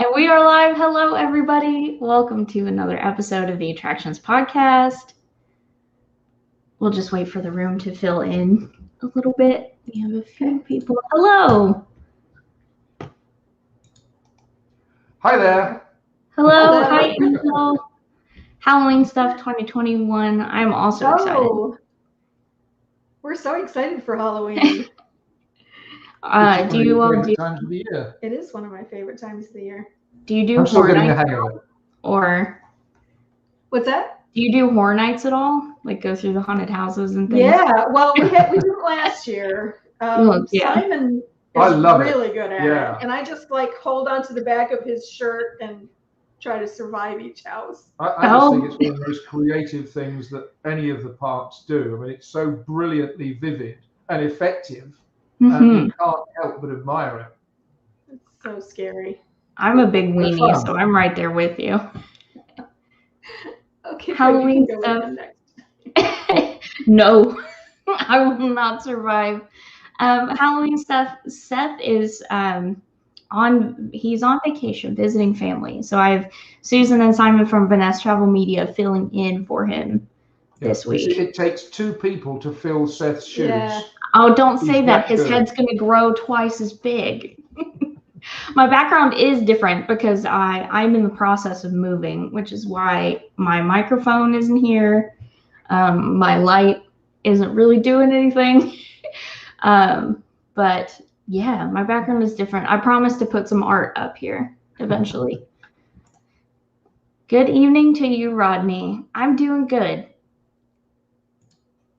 And we are live. Hello, everybody. Welcome to another episode of the Attractions Podcast. We'll just wait for the room to fill in a little bit. We have a few people. Hello. Hi there. Hello. Hi, Angel. Halloween stuff 2021. I'm also excited. We're so excited for Halloween. Do you all do? Times of the year. It is one of my favorite times of the year. Do you do I'm still horror getting the nights hang of it. or What's that? do you do horror nights at all? Like go through the haunted houses and things? Yeah, well, we did it last year. Yeah. Simon I is love really good at Yeah. it, and I just like hold on to the back of his shirt and try to survive each house. I just think it's one of the most creative things that any of the parks do. I mean, it's so brilliantly vivid and effective, and you can't help but admire it. It's so scary. I'm a big weenie, so I'm right there with you. Okay, Halloween so you stuff. can go next. No, I will not survive. Halloween stuff. Seth is he's on vacation visiting family. So I have Susan and Simon from Vanessa Travel Media filling in for him this week. It takes two people to fill Seth's shoes. Yeah. Oh, don't say that. His good. head's going to grow twice as big. My background is different because I'm in the process of moving, which is why my microphone isn't here. My light isn't really doing anything. But yeah, my background is different. I promise to put some art up here eventually. Good evening to you, Rodney. I'm doing good.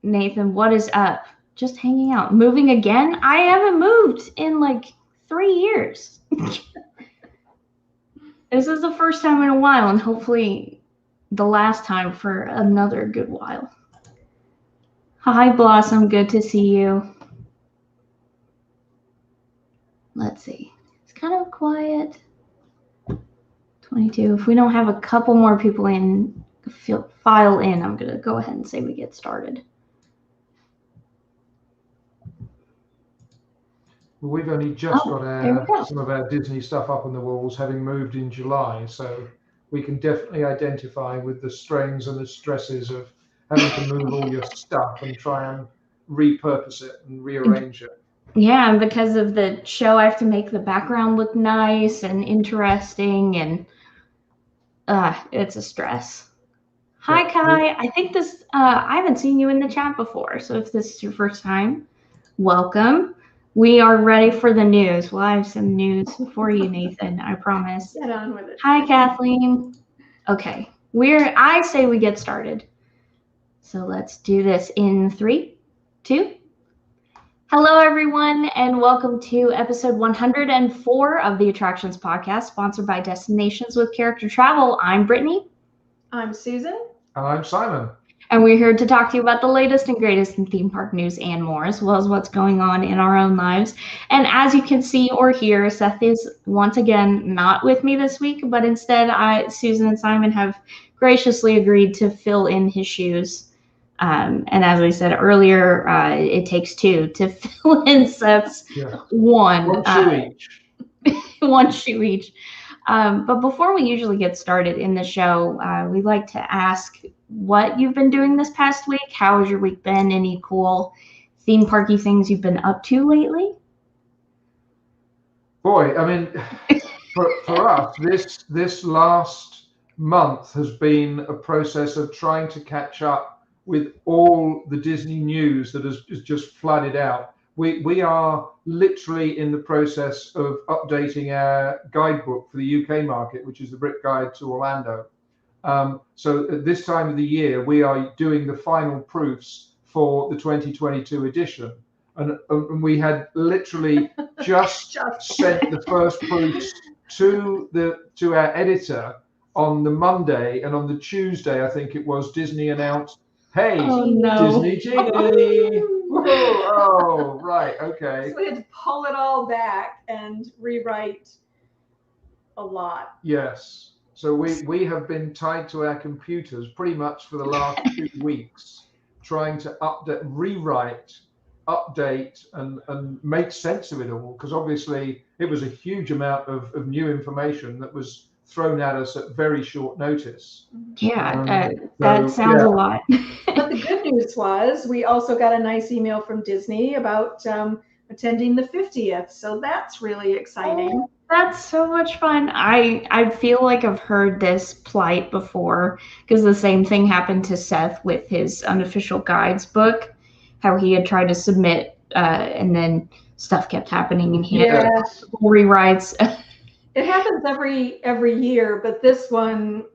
Nathan, what is up? Just hanging out. Moving again? I haven't moved in like 3 years. This is the first time in a while, and hopefully the last time for another good while. Hi, Blossom. Good to see you. Let's see. It's kind of quiet. 22. If we don't have a couple more people in, file in, I'm going to go ahead and say we get started. Well, we've only just got some of our Disney stuff up on the walls, having moved in July, so we can definitely identify with the strains and the stresses of having to move all your stuff and try and repurpose it and rearrange it. Yeah, and because of the show, I have to make the background look nice and interesting, and it's a stress. Hi, Kai. I think this, I haven't seen you in the chat before, so if this is your first time, welcome. We are ready for the news. We'll have some news for you, Nathan, I promise. Get on with it. Hi, Kathleen. Okay, I say we get started. So let's do this in 3, 2. Hello, everyone, and welcome to episode 104 of the Attractions Podcast, sponsored by Destinations with Character Travel. I'm Brittany. I'm Susan. And I'm Simon. And we're here to talk to you about the latest and greatest in theme park news and more, as well as what's going on in our own lives. And as you can see or hear, Seth is once again not with me this week, but instead Susan and Simon have graciously agreed to fill in his shoes. And as we said earlier, it takes two to fill in Seth's one shoe each. One shoe each. But before we usually get started in the show, we like to ask what you've been doing this past week. How has your week been? Any cool theme parky things you've been up to lately? Boy, I mean, for us, this last month has been a process of trying to catch up with all the Disney news that has just flooded out. We are literally in the process of updating our guidebook for the UK market, which is the Brit Guide to Orlando. So at this time of the year, we are doing the final proofs for the 2022 edition. And we had literally just sent the first proofs to our editor on the Monday, and on the Tuesday, I think it was, Disney announced, "Hey, Disney Genie!" Oh, right, okay. So we had to pull it all back and rewrite a lot. Yes. So we have been tied to our computers pretty much for the last 2 weeks, trying to rewrite update and make sense of it all, because obviously it was a huge amount of new information that was thrown at us at very short notice. Yeah, that sounds a lot. But the good news was we also got a nice email from Disney about attending the 50th. So that's really exciting. Oh, that's so much fun. I feel like I've heard this plight before, because the same thing happened to Seth with his unofficial guides book, how he had tried to submit and then stuff kept happening and he had rewrites. It happens every year, but this one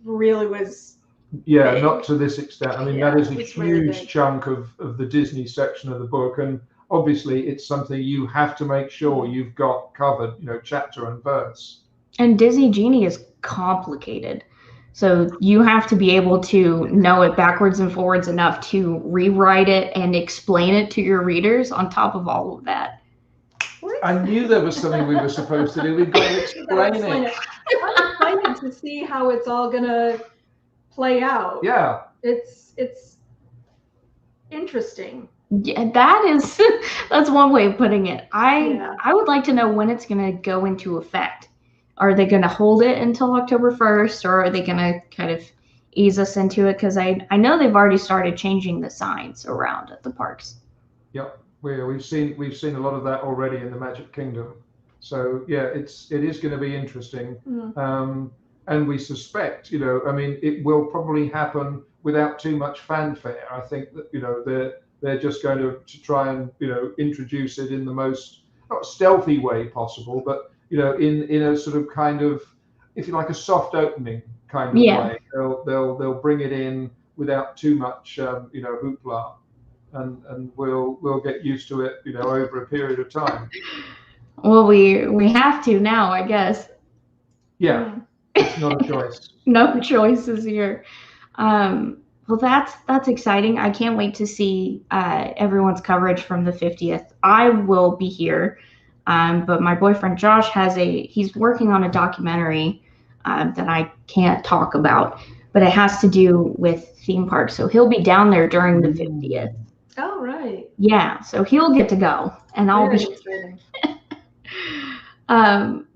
really was big. Not to this extent. I mean, that is a huge really chunk of the Disney section of the book, and obviously it's something you have to make sure you've got covered, chapter and verse. And Disney Genie is complicated, so you have to be able to know it backwards and forwards enough to rewrite it and explain it to your readers on top of all of that. I knew there was something we were supposed to do. We've got to explain it. I'm excited to see how it's all gonna play out. Yeah, it's interesting. Yeah, that's one way of putting it. I would like to know when it's gonna go into effect. Are they gonna hold it until October 1st, or are they gonna kind of ease us into it? Because I know they've already started changing the signs around at the parks. Yep. We've seen a lot of that already in the Magic Kingdom, so yeah, it is going to be interesting, and we suspect, it will probably happen without too much fanfare. I think that they're just going to try and introduce it in the most not stealthy way possible, but in a sort of kind of, if you like, a soft opening kind of way. They'll bring it in without too much hoopla. And we'll get used to it, over a period of time. Well, we have to now, I guess. Yeah, it's not a choice. No choices here. Well, that's exciting. I can't wait to see everyone's coverage from the 50th. I will be here, but my boyfriend Josh he's working on a documentary that I can't talk about, but it has to do with theme parks. So he'll be down there during the 50th. Oh, right. Yeah, so he'll get to go, and I'll be.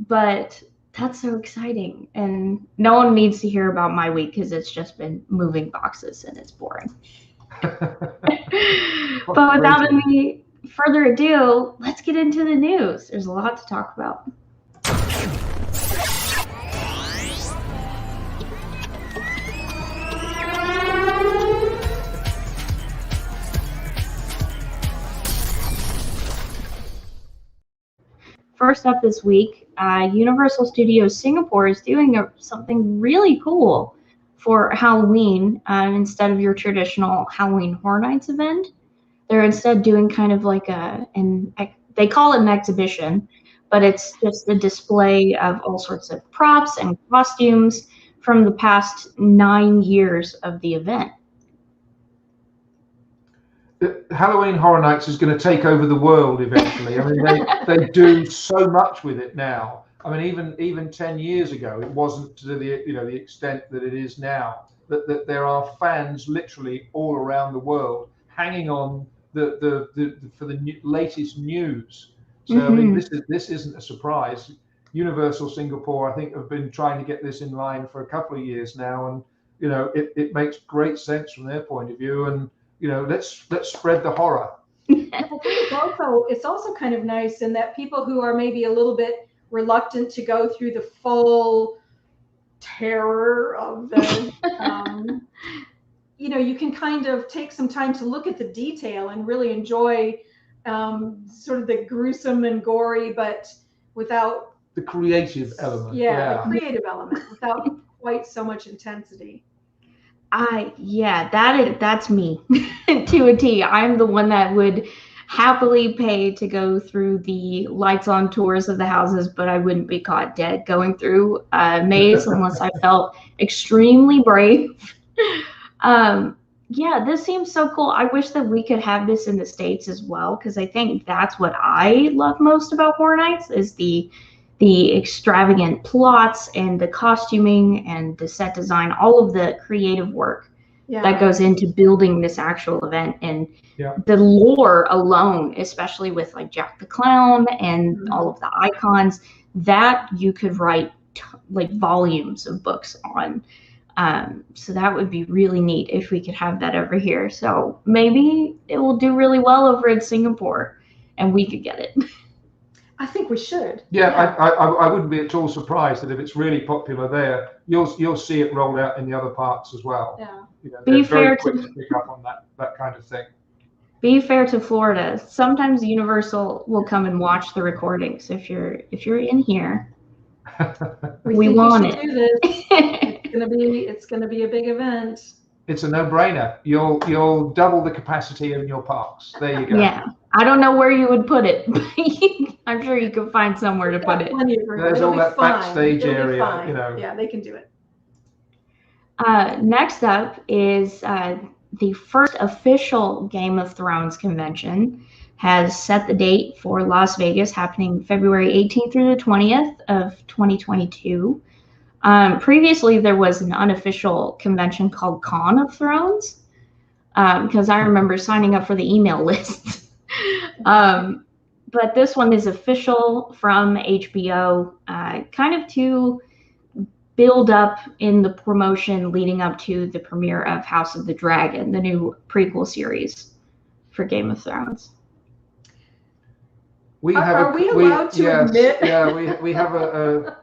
But that's so exciting, and no one needs to hear about my week because it's just been moving boxes and it's boring. But without any further ado, let's get into the news. There's a lot to talk about. First up this week, Universal Studios Singapore is doing something really cool for Halloween. Instead of your traditional Halloween Horror Nights event, they're instead doing kind of like they call it an exhibition, but it's just a display of all sorts of props and costumes from the past 9 years of the event. Halloween Horror Nights is going to take over the world eventually. I mean, they do so much with it now. I mean, even 10 years ago, it wasn't to the extent that it is now. That there are fans literally all around the world hanging on for the latest news. So I mean, this isn't a surprise. Universal Singapore, I think, have been trying to get this in line for a couple of years now, and it makes great sense from their point of view. And let's spread the horror. I think it's also kind of nice in that people who are maybe a little bit reluctant to go through the full terror of the, you can kind of take some time to look at the detail and really enjoy sort of the gruesome and gory, but without the creative element. The creative element without quite so much intensity. That's me to a T. I'm the one that would happily pay to go through the lights on tours of the houses, but I wouldn't be caught dead going through a maze unless I felt extremely brave. This seems so cool. I wish that we could have this in the States as well, because I think that's what I love most about Horror Nights is the extravagant plots and the costuming and the set design, all of the creative work that goes into building this actual event, and Yeah. the lore alone, especially with like Jack the Clown and all of the icons, that you could write like volumes of books on. So that would be really neat if we could have that over here. So maybe it will do really well over in Singapore and we could get it. I think we should. Yeah, I wouldn't be at all surprised that if it's really popular there, you'll see it rolled out in the other parts as well. Yeah. You know, Be they're fair very quick to- to pick up on that kind of thing. Be fair to Florida. Sometimes Universal will come and watch the recordings. If you're in here, we think want we should it. do this. It's gonna be a big event. It's a no-brainer. You'll double the capacity in your parks. There you go. Yeah, I don't know where you would put it. I'm sure you could find somewhere to put it. There's all that backstage area, you know. Yeah, they can do it. Next up is the first official Game of Thrones convention has set the date for Las Vegas, happening February 18th through the 20th of 2022. Previously, there was an unofficial convention called Con of Thrones, because I remember signing up for the email list. But this one is official from HBO, kind of to build up in the promotion leading up to the premiere of House of the Dragon, the new prequel series for Game of Thrones. Are we allowed to admit? Yeah, we have a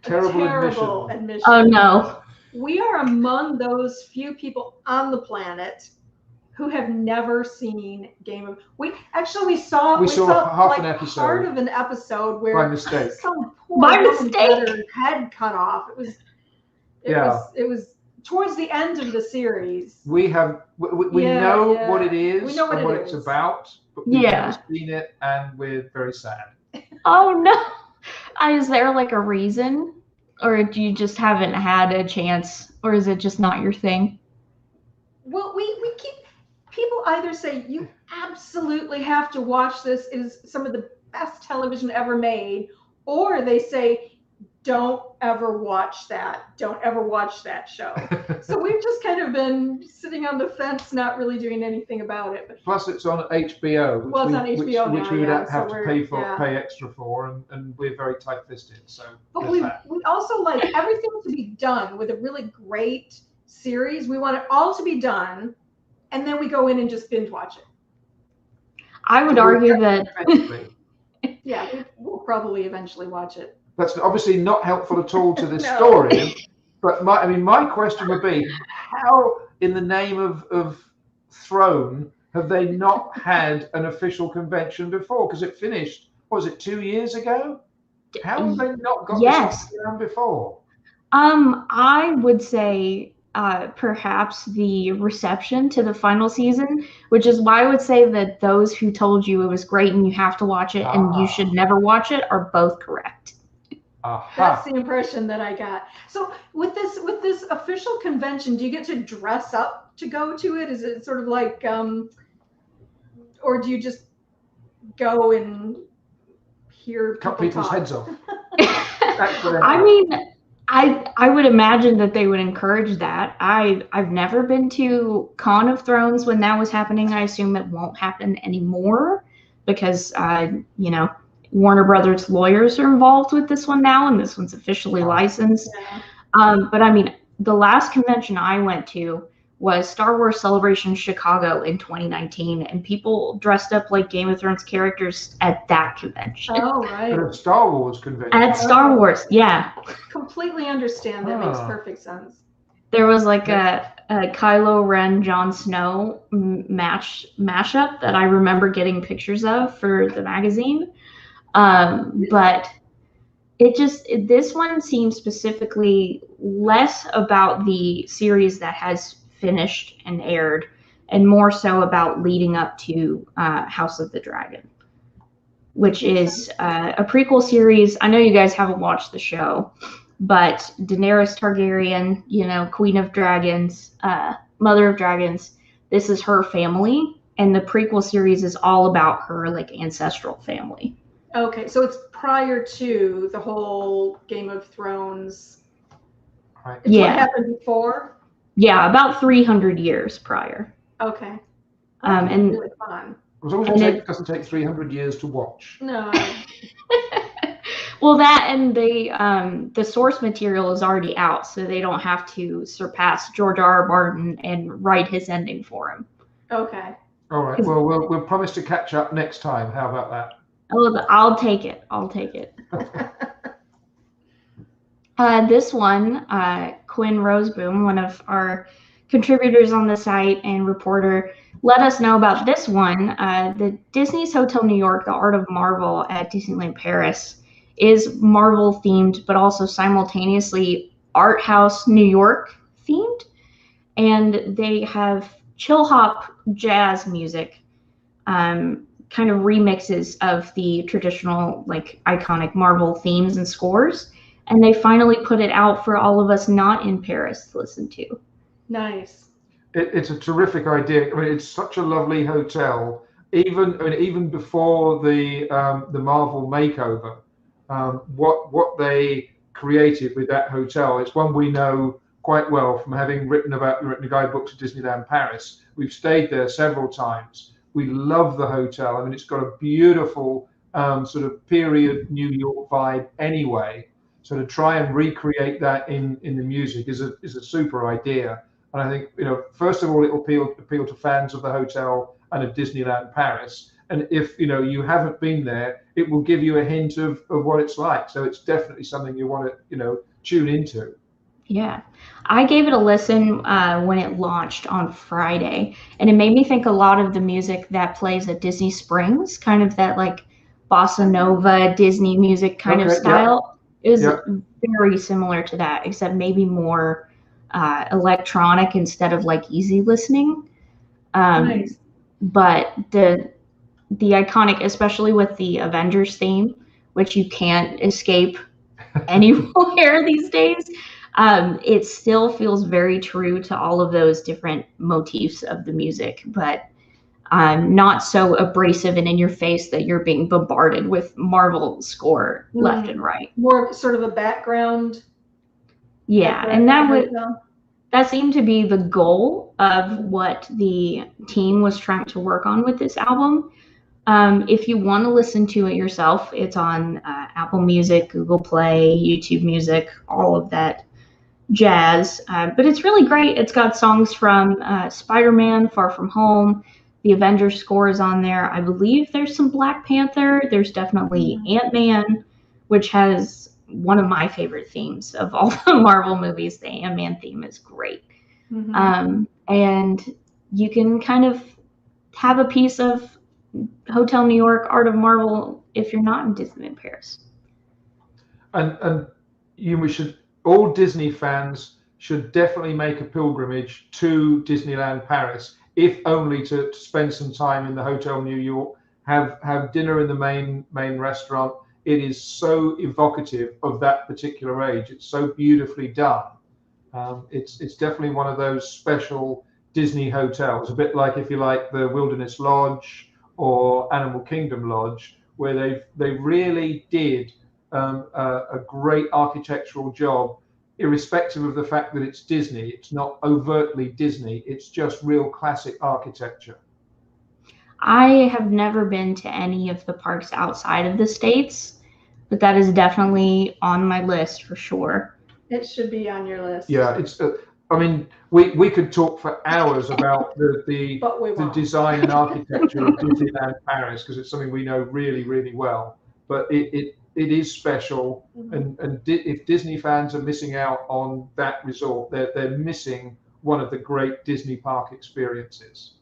terrible admission. Oh no. We are among those few people on the planet who have never seen Game of. We saw half like an episode. Part of an episode where By mistake. some poor By woman mistake. had her head cut off. It was towards the end of the series. We know what it is, We know what and what it it's is. about, but we've Yeah. never seen it, and we're very sad. Oh no. Is there like a reason? Or do you just haven't had a chance? Or is it just not your thing? Well, we keep people either say you absolutely have to watch this, it is some of the best television ever made, or they say don't ever watch that. Don't ever watch that show. So we've just kind of been sitting on the fence, not really doing anything about it. But Plus, it's on HBO, which Well, it's on HBO which now, we would yeah, have so to we're- pay extra for, and we're very tight-fisted. So, But there's we that. also like everything to be done with a really great series. We want it all to be done, and then we go in and just binge watch it. I would argue that Eventually. Yeah, we'll probably eventually watch it. That's obviously not helpful at all to this No. story. But my question would be, how in the name of Throne have they not had an official convention before? Because it finished, what was it, 2 years ago? How have they not got Yes. this around before? I would say perhaps the reception to the final season, which is why I would say that those who told you it was great and you have to watch it and you should never watch it are both correct. That's the impression that I got. So with this official convention, do you get to dress up to go to it? Is it sort of like, or do you just go and hear Cut people people's talk? heads off. I mean, I would imagine that they would encourage that. I've never been to Con of Thrones when that was happening. I assume it won't happen anymore because Warner Brothers lawyers are involved with this one now, and this one's officially licensed. Yeah. But I mean, the last convention I went to was Star Wars Celebration Chicago in 2019, and people dressed up like Game of Thrones characters at that convention. Oh, right. At a Star Wars convention. At Star Wars, yeah. Completely understand. That makes perfect sense. There was like a Kylo Ren, Jon Snow mashup that I remember getting pictures of for the magazine. But this one seems specifically less about the series that has finished and aired and more so about leading up to House of the Dragon, which is a prequel series. I know you guys haven't watched the show, but Daenerys Targaryen, Queen of Dragons, Mother of Dragons, this is her family, and the prequel series is all about her like ancestral family. Okay, so it's prior to the whole Game of Thrones. Right. It's what happened before? Yeah, about 300 years prior. Okay. And really fun. As long as it doesn't take 300 years to watch. No. well, that and the source material is already out, so they don't have to surpass George R. Martin and write his ending for him. Okay. All right. Well, we'll promise to catch up next time. How about that? Oh, I'll take it. I'll take it. This one, Quinn Roseboom, one of our contributors on the site and reporter, let us know about this one. The Disney's Hotel New York, The Art of Marvel at Disneyland Paris, is Marvel themed, but also simultaneously Art House New York themed. And they have chill hop jazz music, kind of remixes of the traditional, like, iconic Marvel themes and scores. And they finally put it out for all of us not in Paris to listen to. Nice. It's a terrific idea. I mean, it's such a lovely hotel. Even before the Marvel makeover, what they created with that hotel, it's one we know quite well from having written the guidebooks of Disneyland Paris. We've stayed there several times. We love the hotel. I mean, it's got a beautiful sort of period New York vibe anyway. So to try and recreate that in the music is a super idea. And I think, first of all, it will appeal to fans of the hotel and of Disneyland Paris. And if you haven't been there, it will give you a hint of what it's like. So it's definitely something you want to tune into. Yeah, I gave it a listen when it launched on Friday, and it made me think a lot of the music that plays at Disney Springs, kind of that like bossa nova Disney music kind of style. It was very similar to that, except maybe more electronic instead of like easy listening. Nice. But the iconic, especially with the Avengers theme, which you can't escape anywhere these days, it still feels very true to all of those different motifs of the music, but not so abrasive and in your face that you're being bombarded with Marvel score left and right. More sort of a background. Yeah, and that seemed to be the goal of what the team was trying to work on with this album. If you want to listen to it yourself, it's on Apple Music, Google Play, YouTube Music, all of that jazz. But it's really great. It's got songs from Spider-Man, Far From Home, the Avengers score is on there. I believe there's some Black Panther. There's definitely Ant-Man, which has one of my favorite themes of all the Marvel movies. The Ant-Man theme is great. And you can kind of have a piece of Hotel New York, Art of Marvel, if you're not in Disneyland Paris. And all Disney fans should definitely make a pilgrimage to Disneyland Paris, if only to spend some time in the Hotel New York, have dinner in the main restaurant. It is so evocative of that particular age. It's so beautifully done. It's definitely one of those special Disney hotels, a bit like, if you like, the Wilderness Lodge or Animal Kingdom Lodge, where they really did a great architectural job, irrespective of the fact that it's Disney. It's not overtly Disney. It's just real classic architecture. I have never been to any of the parks outside of the States, but that is definitely on my list for sure. It should be on your list. Yeah, it's. I mean, we could talk for hours about the design and architecture of Disneyland Paris, because it's something we know really, really well. But it is special, and if Disney fans are missing out on that resort, they're missing one of the great Disney park experiences.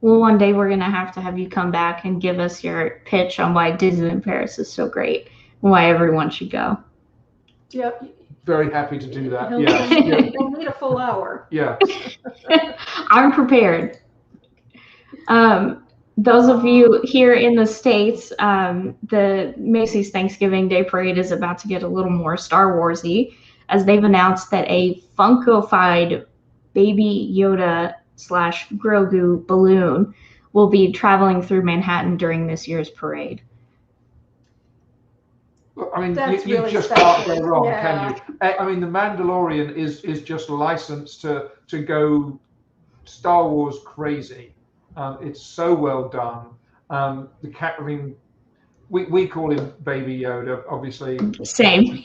Well, one day we're gonna have you come back and give us your pitch on why Disneyland Paris is so great and why everyone should go. Yep. Very happy to do that. You'll need a full hour. Yeah. I'm prepared. Those of you here in the States, the Macys Thanksgiving Day Parade is about to get a little more Star Wars-y, as they've announced that a Funko-fied Baby Yoda / Grogu balloon will be traveling through Manhattan during this year's parade. I mean, That's you really just special. can't go wrong, Yeah. can you? I mean, The Mandalorian is just licensed to go Star Wars crazy. It's so well done. I mean, we call him Baby Yoda, obviously. Same.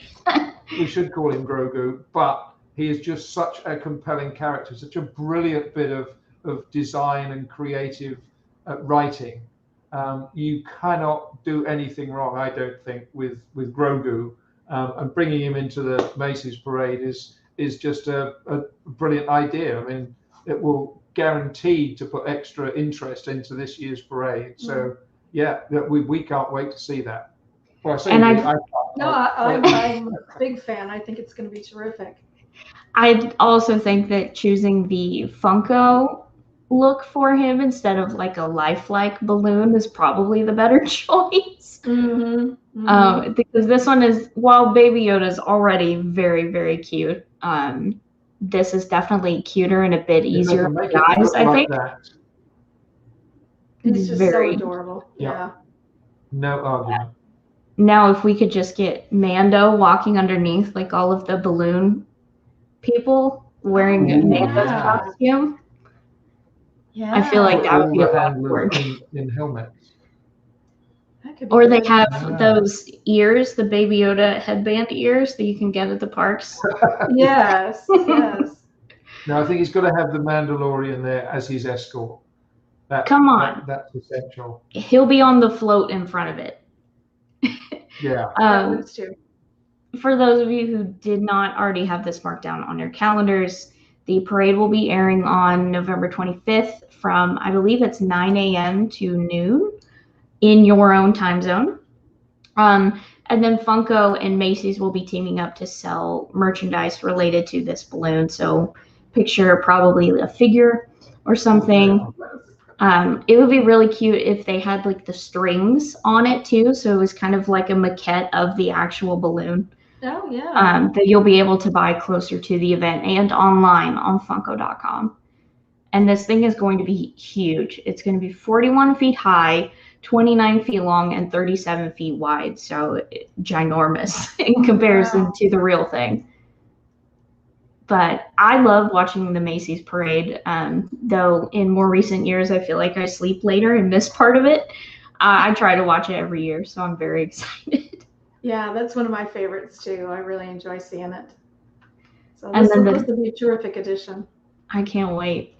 We should call him Grogu, but he is just such a compelling character, such a brilliant bit of design and creative writing. You cannot do anything wrong, I don't think, with Grogu. And bringing him into the Macys parade is just a brilliant idea. I mean, it will guarantee to put extra interest into this year's parade. So yeah, we can't wait to see that. Well, I say And I'm a big fan. I think it's going to be terrific. I also think that choosing the Funko look for him instead of like a lifelike balloon is probably the better choice. Because this one is, while Baby Yoda is already very, very cute, this is definitely cuter and a bit easier on the eyes, I think. He's just so adorable. Yeah. No argument. Now, if we could just get Mando walking underneath like all of the balloon people wearing Mando's costume, I feel like that would be a lot of work. In helmets. Or they have those ears, the Baby Yoda headband ears that you can get at the parks. Yes. No, I think he's got to have the Mandalorian there as his escort. Come on. That's essential. He'll be on the float in front of it. Yeah. For those of you who did not already have this marked down on your calendars, the parade will be airing on November 25th from, I believe it's 9 a.m. to noon in your own time zone. And then Funko and Macys will be teaming up to sell merchandise related to this balloon. So picture probably a figure or something. It would be really cute if they had like the strings on it too. So it was kind of like a maquette of the actual balloon. Oh, yeah. That you'll be able to buy closer to the event and online on Funko.com. And this thing is going to be huge. It's going to be 41 feet high, 29 feet long, and 37 feet wide. So ginormous in comparison to the real thing. But I love watching the Macys parade, though in more recent years, I feel like I sleep later and miss part of it. I try to watch it every year, so I'm very excited. Yeah, that's one of my favorites too. I really enjoy seeing it. So And this then will be a terrific addition. I can't wait.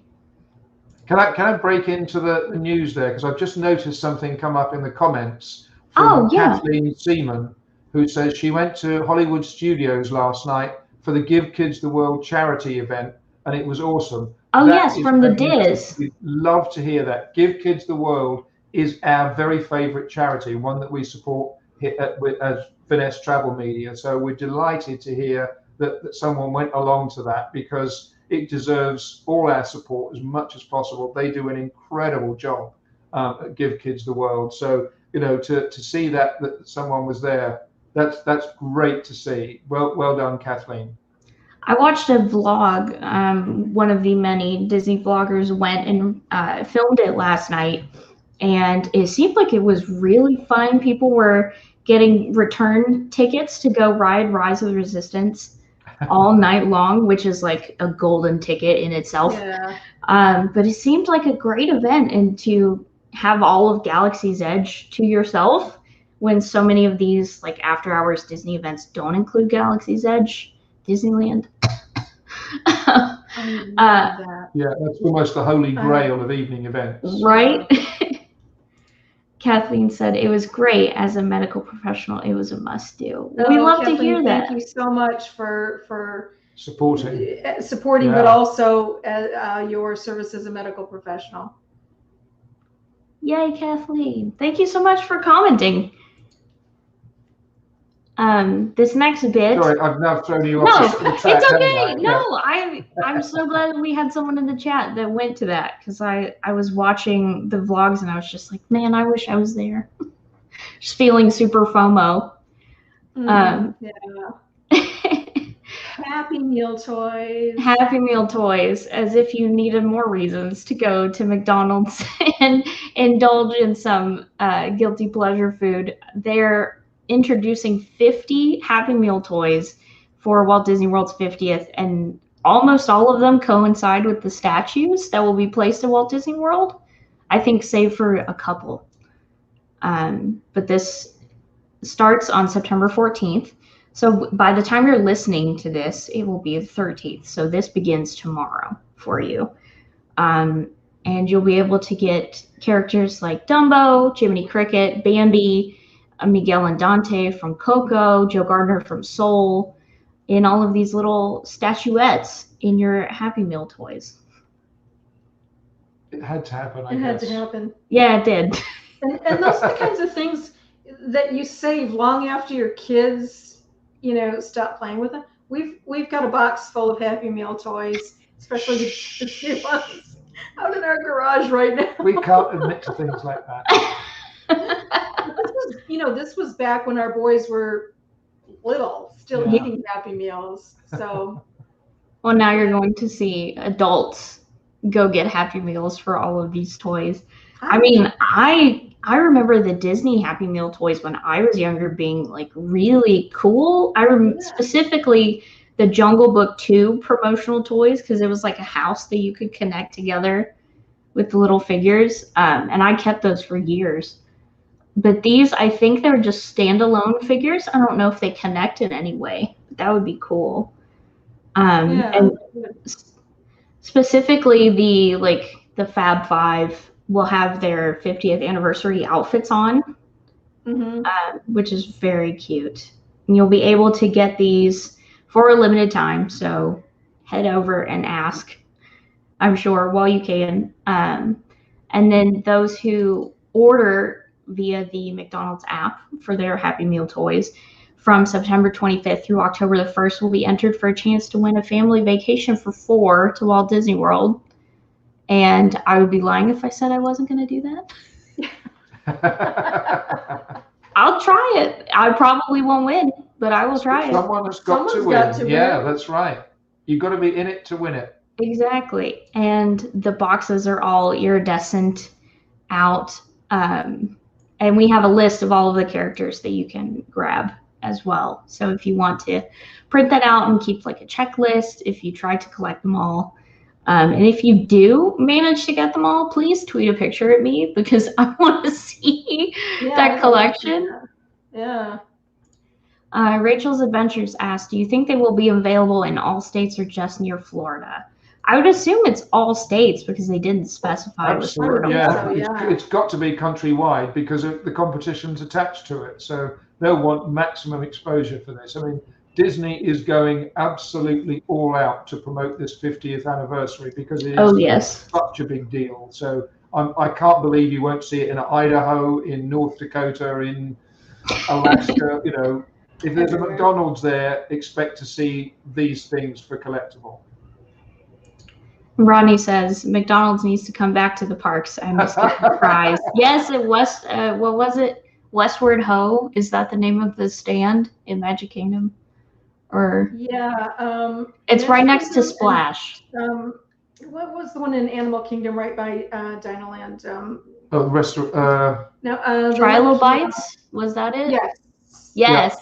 Can I break into the news there? Because I've just noticed something come up in the comments from Kathleen Seaman, who says she went to Hollywood Studios last night for the Give Kids the World charity event, and it was awesome. Oh, yes, from the Diz. We'd love to hear that. Give Kids the World is our very favorite charity, one that we support as Finesse Travel Media. So we're delighted to hear that someone went along to that, because it deserves all our support as much as possible. They do an incredible job at Give Kids the World. So, to see that someone was there, that's great to see. Well done, Kathleen. I watched a vlog. One of the many Disney vloggers went and filmed it last night, and it seemed like it was really fun. People were getting return tickets to go ride Rise of the Resistance all night long, which is like a golden ticket in itself. Yeah. But it seemed like a great event, and to have all of Galaxy's Edge to yourself when so many of these like after hours Disney events don't include Galaxy's Edge, Disneyland. Yeah, that's almost the holy grail of evening events. Right? Kathleen said it was great. As a medical professional, it was a must do. We love Kathleen, to hear that. Thank you so much for supporting, but also your service as a medical professional. Yay, Kathleen. Thank you so much for commenting. This next bit. Sorry, I've now thrown you off the track. It's okay. No, I'm so glad we had someone in the chat that went to that, because I was watching the vlogs and I was just like, man, I wish I was there. Just feeling super FOMO. Happy Meal Toys. Happy Meal Toys, as if you needed more reasons to go to McDonald's and indulge in some guilty pleasure food. Their introducing 50 Happy Meal toys for Walt Disney World's 50th, and almost all of them coincide with the statues that will be placed at Walt Disney World. I think save for a couple. But this starts on September 14th. So by the time you're listening to this, it will be the 13th. So this begins tomorrow for you. And you'll be able to get characters like Dumbo, Jiminy Cricket, Bambi, Miguel and Dante from Coco, Joe Gardner from Soul, in all of these little statuettes in your Happy Meal toys. It had to happen, I It guess. had to happen. Yeah, it did. And those are the kinds of things that you save long after your kids, stop playing with them. We've got a box full of Happy Meal toys, especially the new ones, out in our garage right now. We can't admit to things like that. This was back when our boys were little, still Yeah. eating Happy Meals. So, Well, now you're going to see adults go get Happy Meals for all of these toys. I mean, I remember the Disney Happy Meal toys when I was younger being like really cool. I remember specifically the Jungle Book 2 promotional toys, because it was like a house that you could connect together with the little figures. And I kept those for years. But these, I think they're just standalone figures. I don't know if they connect in any way, but that would be cool. And specifically the Fab Five will have their 50th anniversary outfits on, which is very cute. And you'll be able to get these for a limited time. So head over and ask, I'm sure, while you can. And then those who order via the McDonald's app for their Happy Meal toys from September 25th through October the 1st will be entered for a chance to win a family vacation for 4 to Walt Disney World. And I would be lying if I said I wasn't going to do that. I'll try it. I probably won't win, but I will try it. Someone has got to win. Yeah, that's right. You've got to be in it to win it. Exactly. And the boxes are all iridescent out. And we have a list of all of the characters that you can grab as well. So if you want to print that out and keep like a checklist, if you try to collect them all, and if you do manage to get them all, please tweet a picture at me, because I want to see that collection. Yeah. Rachel's Adventures asked, do you think they will be available in all states or just near Florida? I would assume it's all states, because they didn't specify. Absolutely, It's got to be countrywide because the competition's attached to it. So they'll want maximum exposure for this. I mean, Disney is going absolutely all out to promote this 50th anniversary because it is such a big deal. So I can't believe you won't see it in Idaho, in North Dakota, in Alaska. If there's a McDonald's there, expect to see these things for collectible. Rodney says McDonald's needs to come back to the parks. I missed the fries. Yes, what was it? Westward Ho? Is that the name of the stand in Magic Kingdom? Or it's right next to Splash. What was the one in Animal Kingdom right by Dinoland? Trilobites? Was that it? Yes.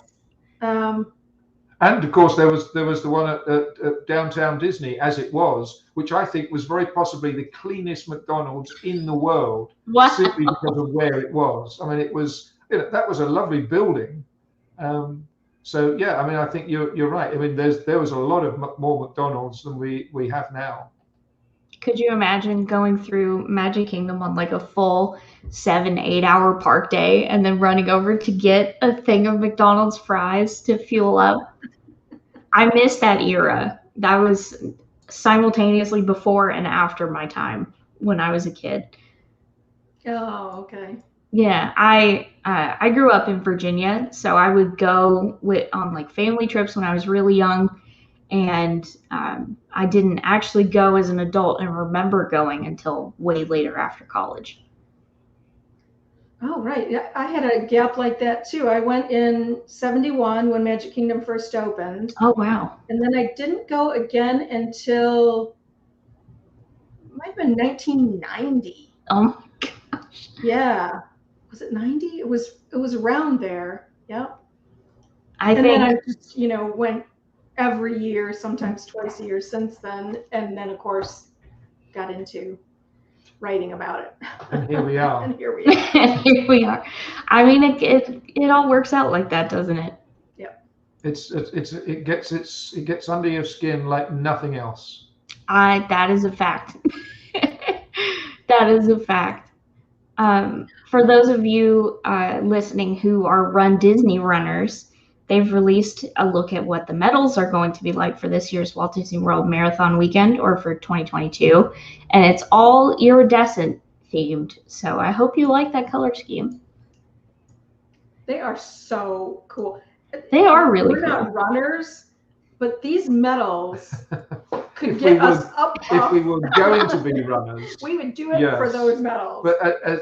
And of course, there was the one at Downtown Disney, as it was, which I think was very possibly the cleanest McDonald's in the world, simply because of where it was. I mean, it was that was a lovely building. So yeah, I mean, I think you're right. I mean, there was a lot of more McDonald's than we have now. Could you imagine going through Magic Kingdom on like a full 7-8 hour park day and then running over to get a thing of McDonald's fries to fuel up? I miss that era. That was simultaneously before and after my time when I was a kid. Oh, okay. Yeah, I grew up in Virginia, so I would go on like family trips when I was really young, and I didn't actually go as an adult and remember going until way later after college. Oh, right. Yeah, I had a gap like that too. I went in 71 when Magic Kingdom first opened. Oh, wow. And then I didn't go again until it might have been 1990. Oh my gosh. Yeah. Was it 90? It was around there. Yep. And then I just, went every year, sometimes twice a year since then. And then, of course, got into writing about it. And here we are. And here we are. here we are. I mean, it all works out like that, doesn't it? Yep. It gets under your skin like nothing else. That is a fact. That is a fact. For those of you listening who are Run Disney runners, they've released a look at what the medals are going to be like for this year's Walt Disney World Marathon weekend, or for 2022, and it's all iridescent themed. So I hope you like that color scheme. They are so cool. They are really We're cool. not runners, but these medals could If get we us up. If we were going to be runners, we would do it yes. for those medals. But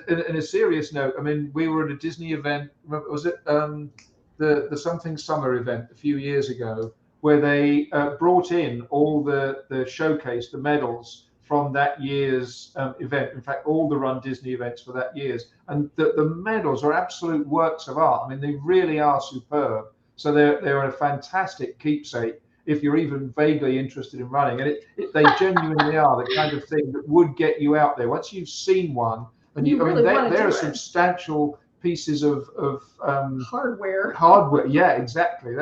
in a serious note, I mean, we were at a Disney event. Was it the Something Summer event a few years ago, where they brought in all the showcase, the medals from that year's event. In fact, all the Run Disney events for that year's, and the medals are absolute works of art. I mean, they really are superb. So they're a fantastic keepsake if you're even vaguely interested in running, and they genuinely are the kind of thing that would get you out there once you've seen one. And there are substantial pieces of hardware. Yeah, exactly.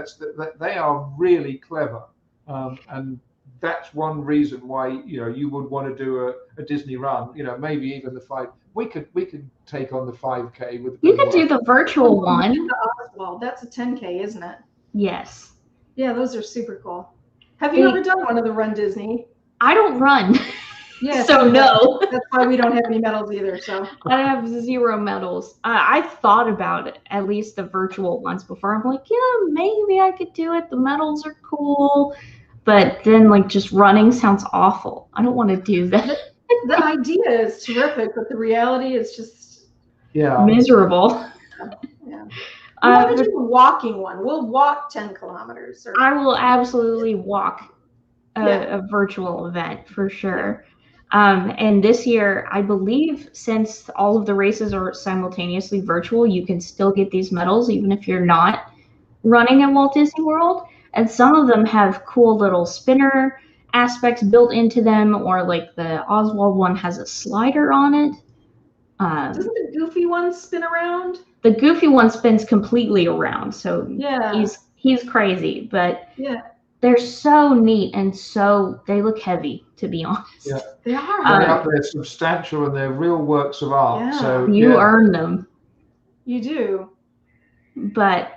They are really clever, and that's one reason why you would want to do a Disney run. Maybe even the 5. We could take on the 5K with. You could do the virtual one. Well, that's a 10K, isn't it? Yes. Yeah, those are super cool. Have you ever done one of the Run Disney? I don't run. Yeah. So no. That's why we don't have any medals either. So I have 0 medals. I thought about it, at least the virtual ones before. I'm like, yeah, maybe I could do it. The medals are cool. But then just running sounds awful. I don't want to do that. The idea is terrific, but the reality is just miserable. Yeah. We want to do a walking one. We'll walk 10 kilometers. I will absolutely walk a virtual event for sure. And this year, I believe, since all of the races are simultaneously virtual, you can still get these medals even if you're not running at Walt Disney World. And some of them have cool little spinner aspects built into them, or like the Oswald one has a slider on it. Doesn't the Goofy one spin around? The Goofy one spins completely around, so yeah, he's crazy, but yeah, they're so neat and they look heavy, to be honest. Yeah, they are. They're substantial and they're real works of art. Yeah. So you earn them. You do. But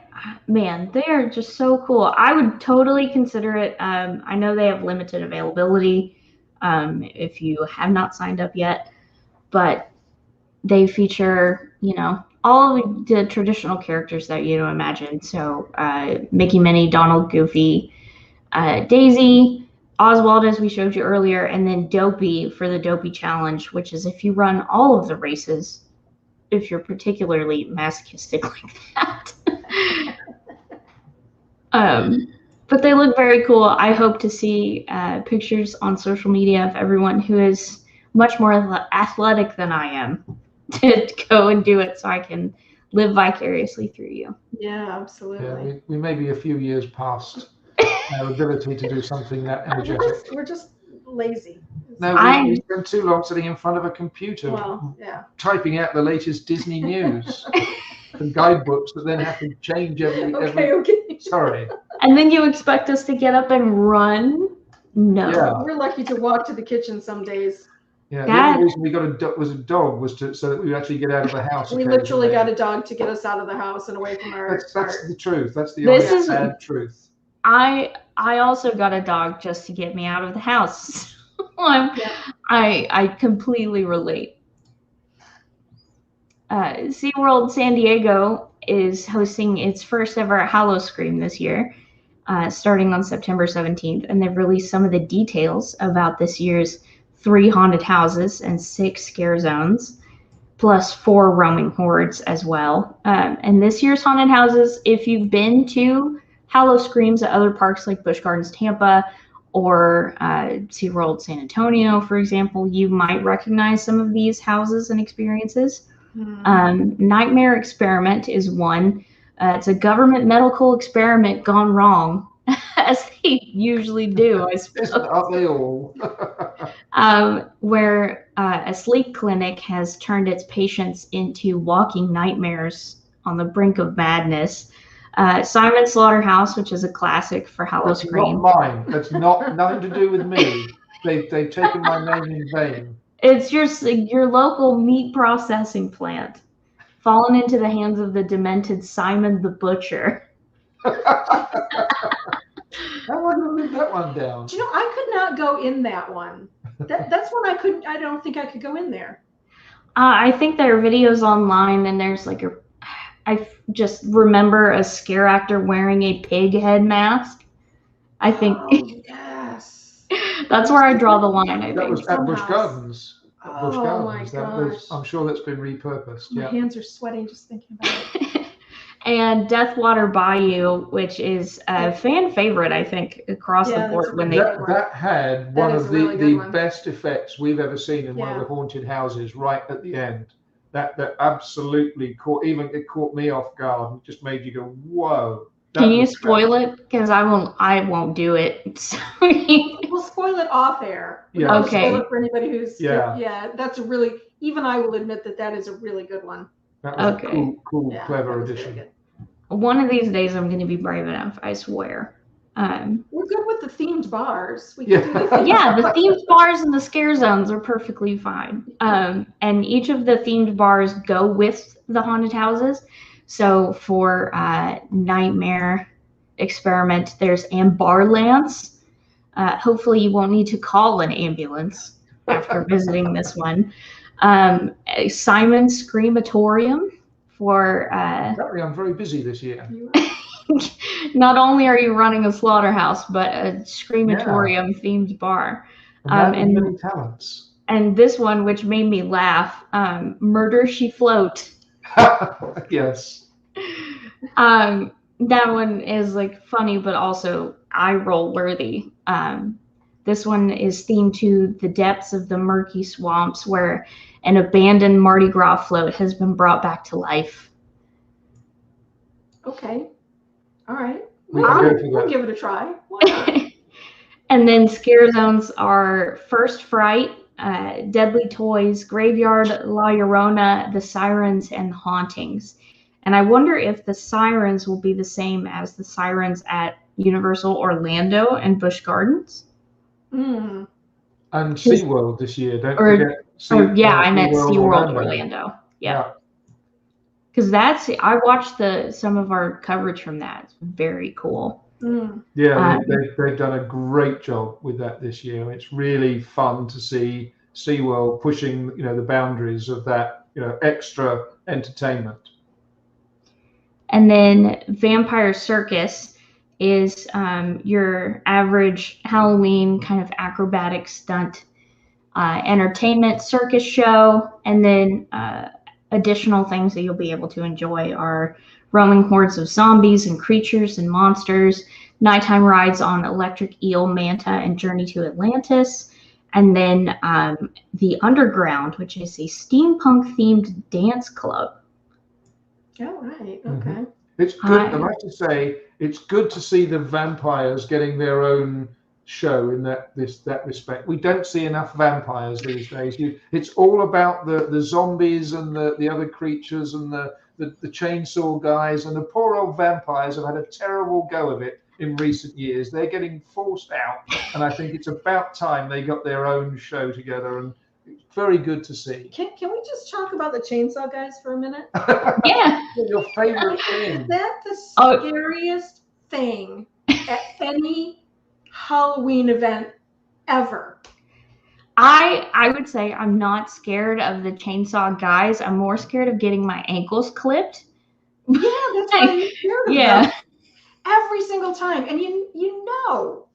man, they are just so cool. I would totally consider it. I know they have limited availability if you have not signed up yet, but they feature, all of the traditional characters that you imagine. So Mickey, Minnie, Donald, Goofy, Daisy, Oswald, as we showed you earlier, and then Dopey for the Dopey Challenge, which is if you run all of the races, if you're particularly masochistic like that. But they look very cool. I hope to see pictures on social media of everyone who is much more athletic than I am to go and do it, so I can live vicariously through you. Yeah, absolutely. Yeah, we may be a few years past our ability to do something that energetic. We're just lazy. No, we spend too long sitting in front of a computer, typing out the latest Disney news and guidebooks that then have to change every. Okay. Sorry. And then you expect us to get up and run? No. Yeah. We're lucky to walk to the kitchen some days. Yeah, the only reason we got a dog was so that we actually get out of the house. We literally got a dog to get us out of the house and away from our. That's the truth. That's the honest and truth. I also got a dog just to get me out of the house. I completely relate. SeaWorld San Diego is hosting its first ever Hallow Scream this year, starting on September 17th, and they've released some of the details about this year's 3 haunted houses and 6 scare zones, plus 4 roaming hordes as well. And this year's haunted houses, if you've been to Hallow Screams at other parks like Busch Gardens Tampa or SeaWorld San Antonio, for example, you might recognize some of these houses and experiences. Nightmare Experiment is one It's a government medical experiment gone wrong, as they usually do, I suppose. Aren't they all? Where a sleep clinic has turned its patients into walking nightmares on the brink of madness. Simon Slaughterhouse, which is a classic for Hallow Scream. Not mine. That's nothing to do with me. They've taken my name in vain. It's your local meat processing plant, fallen into the hands of the demented Simon the Butcher. How am I going to live that one down? Do you know, I could not go in that one. That's one I don't think I could go in there. I think there are videos online, and there's like I just remember a scare actor wearing a pig head mask. I think yes. That's where I draw the line, I That think. was at Busch Gardens. Oh my gosh. I'm sure that's been repurposed. My hands are sweating just thinking about it. And Deathwater Bayou, which is a fan favorite, I think, across the board. That had one of the best effects we've ever seen in one of the haunted houses right at the end. That absolutely caught me off guard and just made you go, whoa. Can you spoil it? Because I won't do it. We'll spoil it off air. Yeah. Okay. Spoil it for anybody who's that's a really, even I will admit that is a really good one. That was a cool, clever addition. One of these days I'm going to be brave enough, I swear. We're good with the themed bars. The themed bars and the scare zones are perfectly fine. And each of the themed bars go with the haunted houses. So for Nightmare Experiment, there's Ambar Lance. Hopefully you won't need to call an ambulance after visiting this one. Simon Screamatorium for... Apparently I'm very busy this year. Not only are you running a slaughterhouse, but a Screamatorium themed bar. And many talents. And this one, which made me laugh, Murder She Float. Yes. That one is like funny, but also eye roll worthy. This one is themed to the depths of the murky swamps where an abandoned Mardi Gras float has been brought back to life. Okay. All right. We'll give it a try. Why not? And then scare zones are First Fright, Deadly Toys, Graveyard, La Llorona, The Sirens, and Hauntings. And I wonder if the Sirens will be the same as the Sirens at Universal Orlando and Busch Gardens. Mm. And SeaWorld this year, don't forget. I meant SeaWorld Orlando. Yeah. Because I watched some of our coverage from that. It's very cool. Mm. Yeah, they've done a great job with that this year. It's really fun to see SeaWorld pushing, the boundaries of that, extra entertainment. And then Vampire Circus is your average Halloween kind of acrobatic stunt entertainment circus show. And then additional things that you'll be able to enjoy are roaming hordes of zombies and creatures and monsters, nighttime rides on Electric Eel, Manta, and Journey to Atlantis, and then the Underground, which is a steampunk-themed dance club. Oh, right. Okay. Mm-hmm. It's good. I have to say, it's good to see the vampires getting their own show in that respect. We don't see enough vampires these days. It's all about the zombies and the other creatures and the chainsaw guys, and the poor old vampires have had a terrible go of it in recent years. They're getting forced out, and I think it's about time they got their own show together, and it's very good to see. Can we just talk about the chainsaw guys for a minute? Yeah. Your favorite thing. Is that the scariest thing at any Halloween event ever? I would say I'm not scared of the chainsaw guys. I'm more scared of getting my ankles clipped. Yeah, that's why I'm scared of them. Every single time. And you know.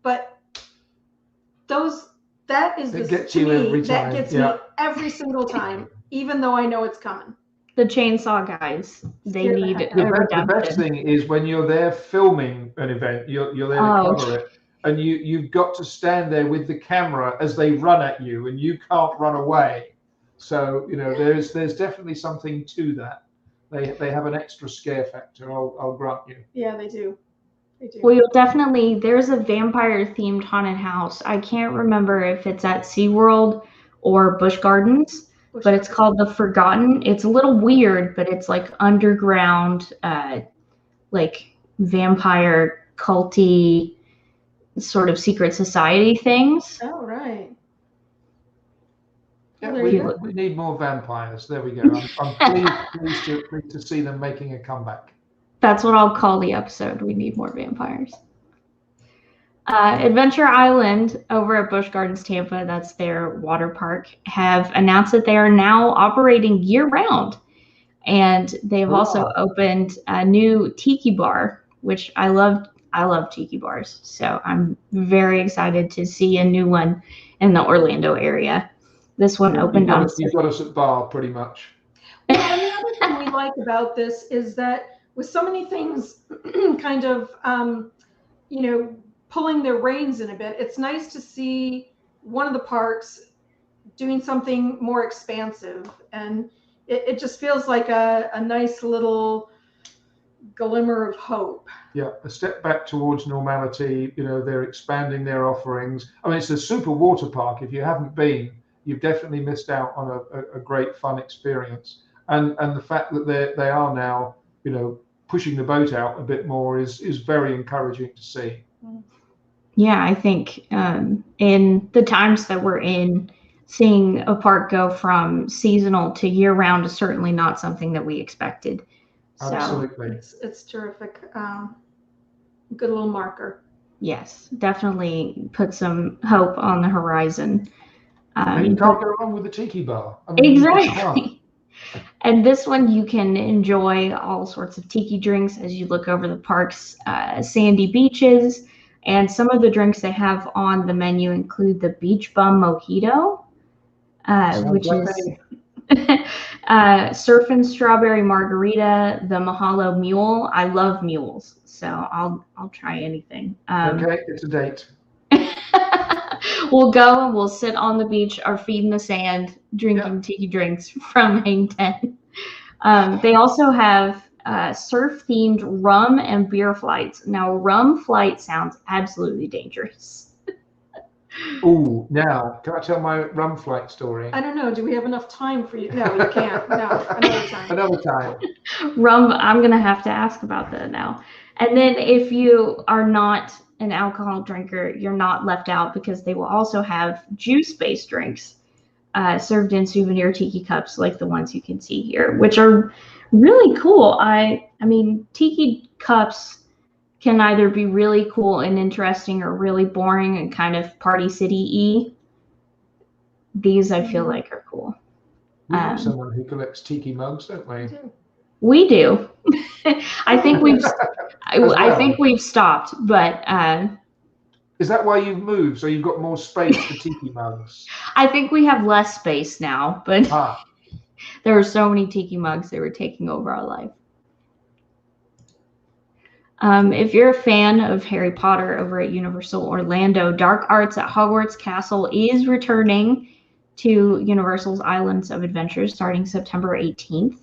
But that gets me every single time, even though I know it's coming. The chainsaw guys, they need the best thing is when you're there filming an event, you're there to cover it, and you've got to stand there with the camera as they run at you, and you can't run away. So there's definitely something to that. they have an extra scare factor. I'll grant you. Yeah, they do. They do. Well, you'll definitely, there's a vampire themed haunted house. I can't remember if it's at SeaWorld or Busch Gardens, but it's called The Forgotten. It's a little weird, but it's like underground, like vampire culty sort of secret society things. Oh, right. Yeah, Well, we need more vampires. There we go. I'm pleased to see them making a comeback. That's what I'll call the episode. We need more vampires. Adventure Island over at Busch Gardens Tampa, that's their water park, have announced that they are now operating year-round. And they've also opened a new Tiki Bar, which I love Tiki Bars. So I'm very excited to see a new one in the Orlando area. This one opened on... You've got us at bar, pretty much. Well, and the other thing we like about this is that with so many things kind of, pulling their reins in a bit, it's nice to see one of the parks doing something more expansive. And it just feels like a nice little glimmer of hope. Yeah, a step back towards normality. They're expanding their offerings. I mean, it's a super water park. If you haven't been, you've definitely missed out on a great fun experience. And the fact that they are now, pushing the boat out a bit more is very encouraging to see. Yeah, I think in the times that we're in, seeing a park go from seasonal to year-round is certainly not something that we expected. Absolutely. So it's terrific. Good little marker. Yes, definitely put some hope on the horizon. And you can't go wrong with the Tiki Bar. I mean, exactly. And this one, you can enjoy all sorts of tiki drinks as you look over the park's sandy beaches. And some of the drinks they have on the menu include the Beach Bum Mojito, which is Surf and Strawberry Margarita, the Mahalo Mule. I love mules, so I'll try anything. Okay, it's a date. We'll go and we'll sit on the beach, our feet in the sand, drinking tiki drinks from Hang 10. They also have surf-themed rum and beer flights. Now, rum flight sounds absolutely dangerous. Ooh, now, can I tell my rum flight story? I don't know. Do we have enough time for you? No, you can't. No, another time. Another time. Rum, I'm going to have to ask about that now. And then if you are not an alcohol drinker, you're not left out because they will also have juice-based drinks served in souvenir tiki cups like the ones you can see here, which are really cool. I mean, tiki cups can either be really cool and interesting or really boring and kind of Party City-y. These I feel like are cool. We have someone who collects tiki mugs, don't we? We do. I think we've stopped, but is that why you've moved? So you've got more space for tiki mugs? I think we have less space now, but there are so many tiki mugs that were taking over our life. If you're a fan of Harry Potter over at Universal Orlando, Dark Arts at Hogwarts Castle is returning to Universal's Islands of Adventure starting September 18th.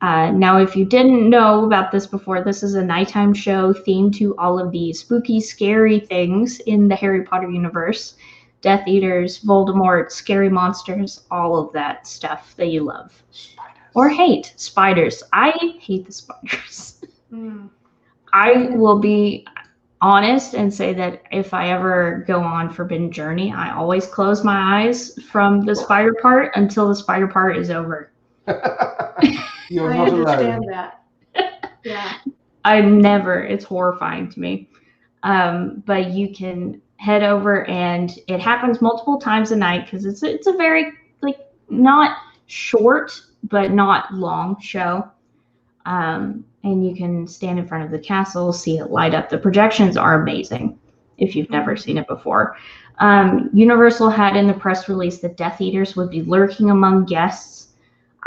Now, if you didn't know about this before, this is a nighttime show themed to all of the spooky, scary things in the Harry Potter universe. Death Eaters, Voldemort, scary monsters, all of that stuff that you love. Spiders. Or hate. Spiders. I hate the spiders. I will be honest and say that if I ever go on Forbidden Journey, I always close my eyes from the spider part until the spider part is over. You're I not understand alone. that. Yeah. It's horrifying to me. But you can head over and it happens multiple times a night because it's a very, not short, but not long show. And you can stand in front of the castle, see it light up. The projections are amazing if you've never seen it before. Universal had in the press release that Death Eaters would be lurking among guests.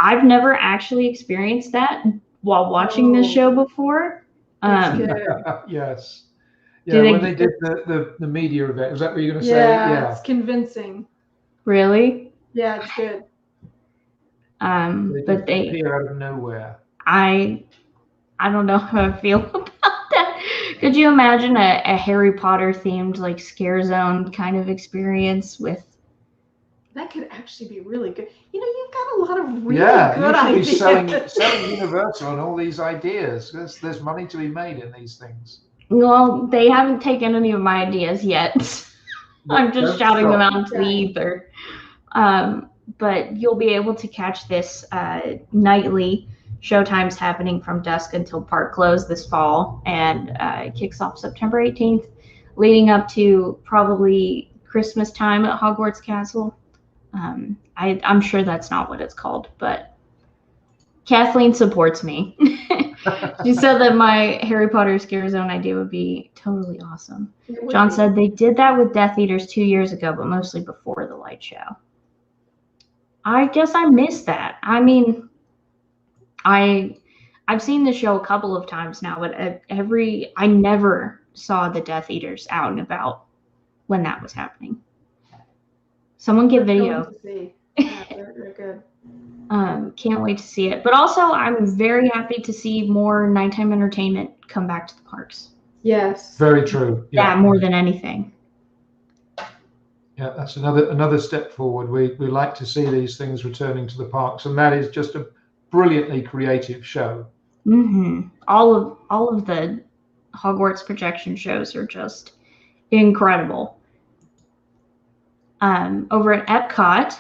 I've never actually experienced that while watching this show before. Yes. Yeah, when they did the media event, is that what you're going to say? Yeah, it's convincing. Really? Yeah, it's good. But they appear out of nowhere. I don't know how I feel about that. Could you imagine a Harry Potter themed like scare zone kind of experience with? That could actually be really good. You know, you've got a lot of really Yeah, good you should be ideas. selling Universal on all these ideas. There's money to be made in these things. Well, they haven't taken any of my ideas yet. I'm just Don't shouting them stop. out into the ether. But you'll be able to catch this nightly. Showtime's happening from dusk until park close this fall, and it kicks off September 18th, leading up to probably Christmas time at Hogwarts Castle. I'm sure that's not what it's called, but Kathleen supports me. She said that my Harry Potter scare zone idea would be totally awesome. John said they did that with Death Eaters 2 years ago, but mostly before the light show. I guess I missed that. I mean, I've seen the show a couple of times now, but I never saw the Death Eaters out and about when that was happening. Someone get video. Yeah, they're good. Can't wait to see it. But also, I'm very happy to see more nighttime entertainment come back to the parks. Yes. Very true. Yeah, more than anything. Yeah, that's another step forward. We like to see these things returning to the parks, and that is just a brilliantly creative show. Mm-hmm. All of the Hogwarts projection shows are just incredible. Over at Epcot,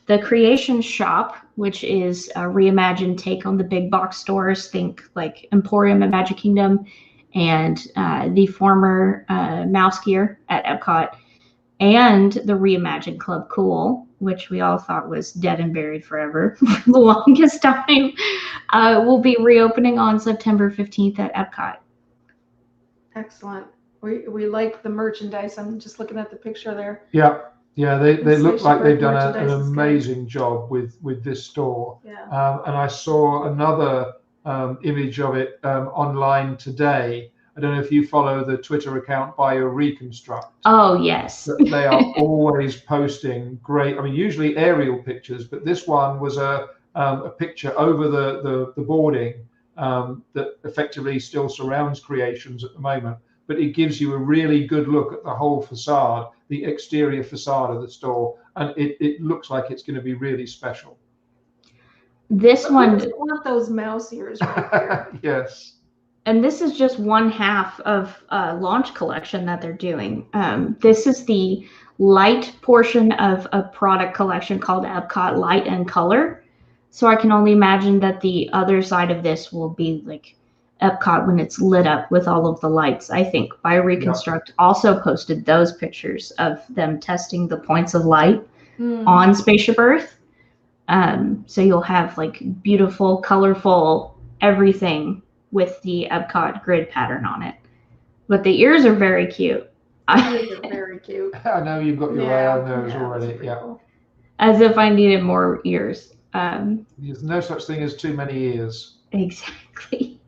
the Creation Shop, which is a reimagined take on the big box stores, think like Emporium at Magic Kingdom and the former Mouse Gear at Epcot, and the reimagined Club Cool, which we all thought was dead and buried forever for the longest time, will be reopening on September 15th at Epcot. Excellent. We like the merchandise. I'm just looking at the picture there. Yeah, they look like they've done an amazing job with this store. Yeah. And I saw another image of it online today. I don't know if you follow the Twitter account Bio Reconstruct. Oh, yes. They are always posting great, I mean, usually aerial pictures, but this one was a picture over the boarding that effectively still surrounds Creations at the moment. But it gives you a really good look at the whole facade, the exterior facade of the store, and it looks like it's going to be really special. This one, I want those mouse ears right there. Yes. And this is just one half of a launch collection that they're doing. This is the light portion of a product collection called Epcot Light and Color. So I can only imagine that the other side of this will be like Epcot when it's lit up with all of the lights. I think Bio Reconstruct also posted those pictures of them testing the points of light on Spaceship Earth. So you'll have like beautiful, colorful everything with the Epcot grid pattern on it. But the ears are very cute. They're very cute. I know you've got your eye on those already. Yeah. Cool. As if I needed more ears. There's no such thing as too many ears. Exactly.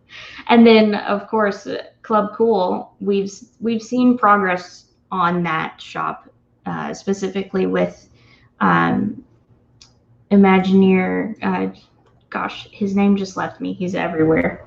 And then, of course, Club Cool, we've seen progress on that shop, specifically with Imagineer. Gosh, his name just left me. He's everywhere.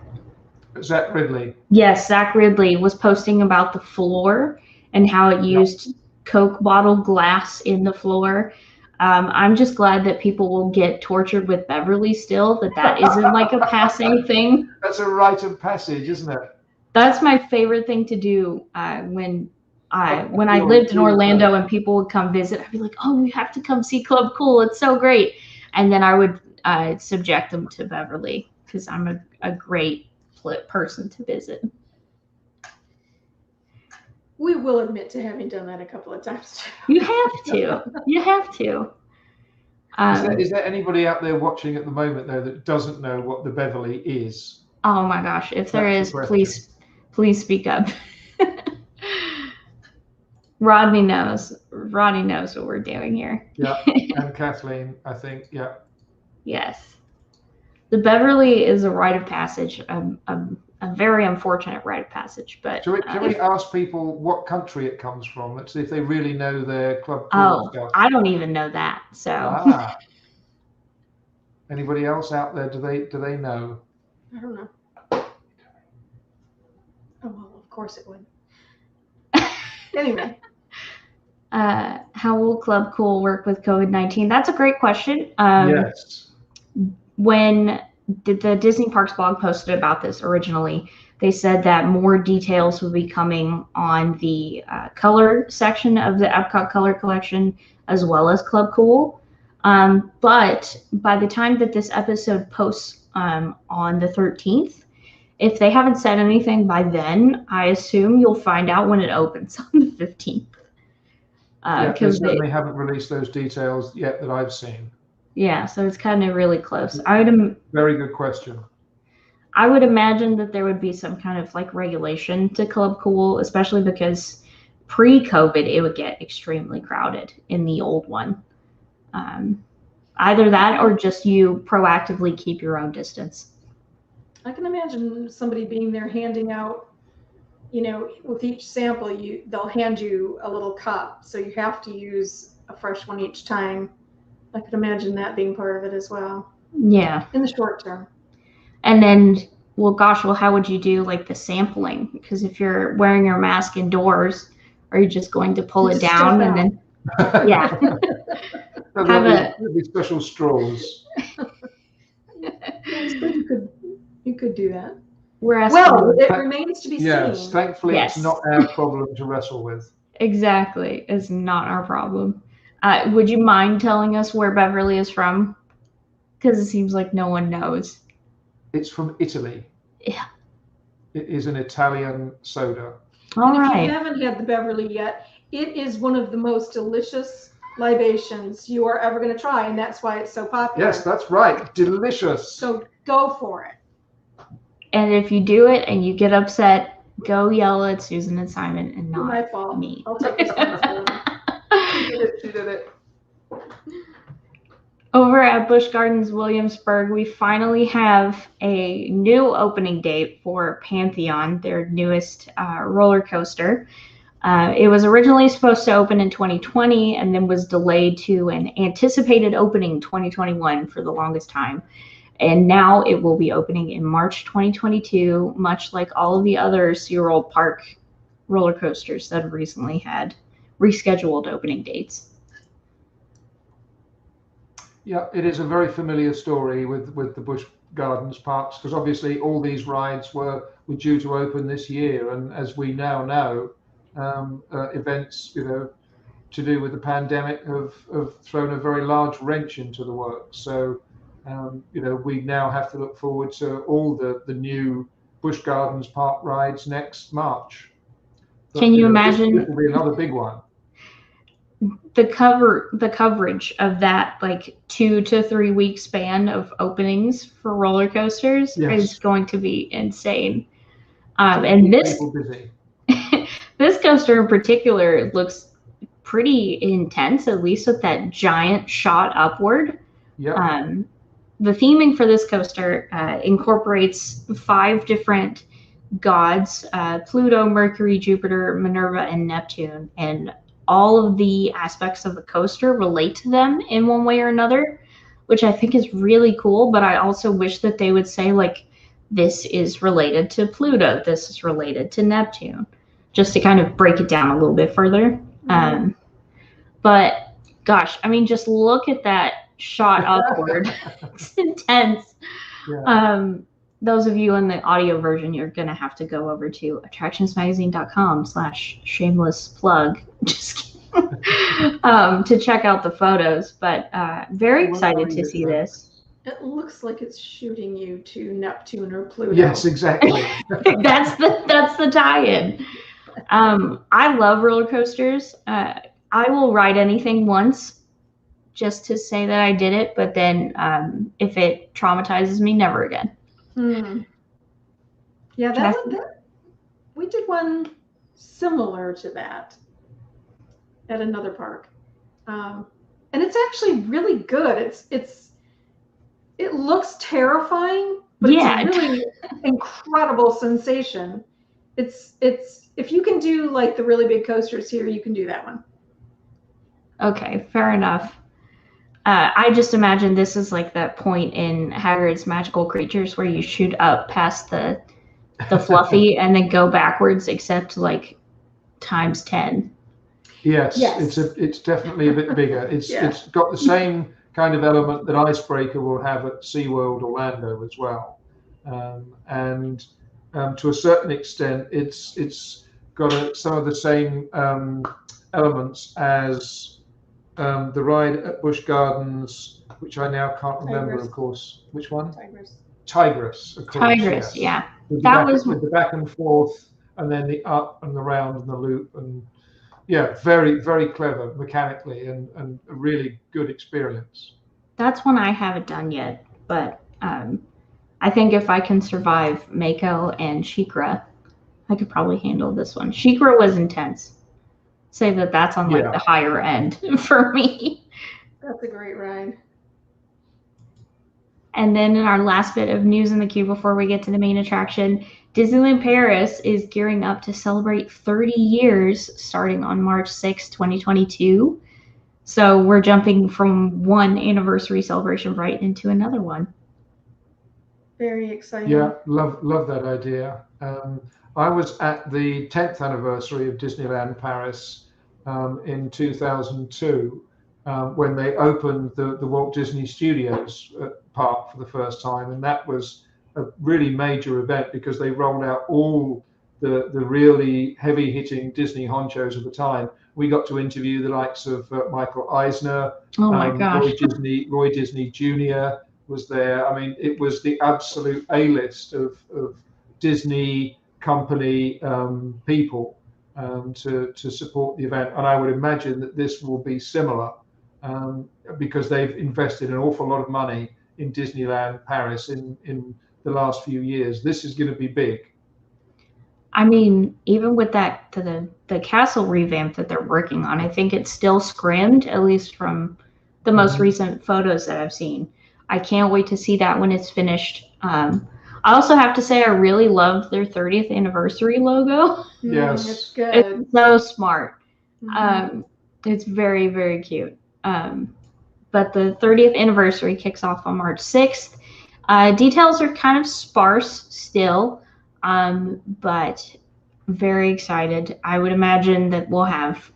Zach Ridley. Yes, Zach Ridley was posting about the floor and how it used Coke bottle glass in the floor. I'm just glad that people will get tortured with Beverly still, that isn't like a passing thing. That's a rite of passage, isn't it? That's my favorite thing to do when I lived in Orlando and people would come visit. I'd be like, oh, you have to come see Club Cool. It's so great. And then I would subject them to Beverly because I'm a great person to visit. We will admit to having done that a couple of times too. You have to. You have to. Is there anybody out there watching at the moment though that doesn't know what the Beverly is? Oh my gosh! If there is, please speak up. Rodney knows. Rodney knows what we're doing here. Yeah, and Kathleen, I think. Yeah. Yes. The Beverly is a rite of passage, a very unfortunate rite of passage. But can we ask people what country it comes from? Let's see if they really know their Club Cool stuff. I don't even know that. So. Anybody else out there? Do they know? I don't know. Oh, well, of course it would. Anyway. How will Club Cool work with COVID-19? That's a great question. Yes. When the Disney Parks blog posted about this originally, they said that more details will be coming on the color section of the Epcot Color Collection, as well as Club Cool. But by the time that this episode posts on the 13th, if they haven't said anything by then, I assume you'll find out when it opens on the 15th. They certainly haven't released those details yet that I've seen. Yeah, so it's kind of really close. Very good question. I would imagine that there would be some kind of like regulation to Club Cool, especially because pre-COVID it would get extremely crowded in the old one. Either that or just you proactively keep your own distance. I can imagine somebody being there handing out, with each sample, they'll hand you a little cup, so you have to use a fresh one each time. I could imagine that being part of it as well. Yeah. In the short term. And then, how would you do like the sampling? Because if you're wearing your mask indoors, are you just going to pull it down and then? Yeah. There'll be special straws. You could do that. It remains to be seen. Yes, thankfully it's not our problem to wrestle with. Exactly, it's not our problem. Would you mind telling us where Beverly is from? Because it seems like no one knows. It's from Italy. Yeah. It is an Italian soda. All right. If you haven't had the Beverly yet, it is one of the most delicious libations you are ever going to try, and that's why it's so popular. Yes, that's right. Delicious. So go for it. And if you do it and you get upset, go yell at Susan and Simon and not my fault. me. I'll take responsibility. She did it. Over at Busch Gardens Williamsburg, we finally have a new opening date for Pantheon, their newest roller coaster. It was originally supposed to open in 2020 and then was delayed to an anticipated opening 2021 for the longest time. And now it will be opening in March 2022, much like all of the other SeaWorld Park roller coasters that have recently had rescheduled opening dates. Yeah, it is a very familiar story with the Busch Gardens parks, because obviously all these rides were due to open this year, and as we now know, events to do with the pandemic have thrown a very large wrench into the works. So we now have to look forward to all the new Busch Gardens park rides next March. But, Can you imagine? This will be another big one. The coverage of that 2 to 3 week span of openings for roller coasters is going to be insane. And this this coaster in particular looks pretty intense, at least with that giant shot upward. Yeah. The theming for this coaster incorporates 5 different gods: Pluto, Mercury, Jupiter, Minerva, and Neptune, and all of the aspects of the coaster relate to them in one way or another, which I think is really cool. But I also wish that they would say, this is related to Pluto, this is related to Neptune, just to kind of break it down a little bit further. Mm-hmm. But gosh, just look at that shot upward. It's intense. Yeah. Those of you in the audio version, you're going to have to go over to attractionsmagazine.com/shameless plug. Just kidding. To check out the photos, but very excited to see this. It looks like it's shooting you to Neptune or Pluto. Yes, exactly. That's the tie-in. I love roller coasters. I will ride anything once just to say that I did it, but then if it traumatizes me, never again. Yeah, we did one similar to that at another park, and it's actually really good. It looks terrifying, but it's a really incredible sensation. It's if you can do the really big coasters here, you can do that one. Okay, fair enough. I just imagine this is like that point in Hagrid's Magical Creatures where you shoot up past the fluffy and then go backwards, except like times 10. Yes, it's definitely a bit bigger. It's got the same kind of element that Icebreaker will have at SeaWorld Orlando as well, and to a certain extent, it's got some of the same elements as the ride at Busch Gardens, which I now can't remember, Tigress. of course. Which one? Tigress. Tigress, of course. Tigress, yes. yeah. With the back and forth, and then the up and the round and the loop, and yeah, very, very clever mechanically, and a really good experience. That's one I haven't done yet, but I think if I can survive Mako and Shikra, I could probably handle this one. Shikra was intense. Say that's on like the higher end for me. That's a great ride. And then in our last bit of news in the queue before we get to the main attraction, Disneyland Paris is gearing up to celebrate 30 years starting on March 6, 2022. So we're jumping from one anniversary celebration right into another one. Very exciting. Yeah, love that idea. I was at the 10th anniversary of Disneyland Paris in 2002 when they opened the Walt Disney Studios park for the first time, and that was a really major event because they rolled out all the really heavy-hitting Disney honchos of the time. We got to interview the likes of Michael Eisner. Oh my gosh. Roy Disney Jr. was there. I mean, it was the absolute A-list of Disney company people to support the event, and I would imagine that this will be similar because they've invested an awful lot of money in Disneyland Paris in the last few years. This is going to be big. I mean, even with that the castle revamp that they're working on, I think it's still scrimmed, at least from the most recent photos that I've seen. I can't wait to see that when it's finished. I also have to say I really love their 30th anniversary logo. Yes. It's good. It's so smart. It's very, very cute. But the 30th anniversary kicks off on March 6th. Details are kind of sparse still, but very excited. I would imagine that we'll have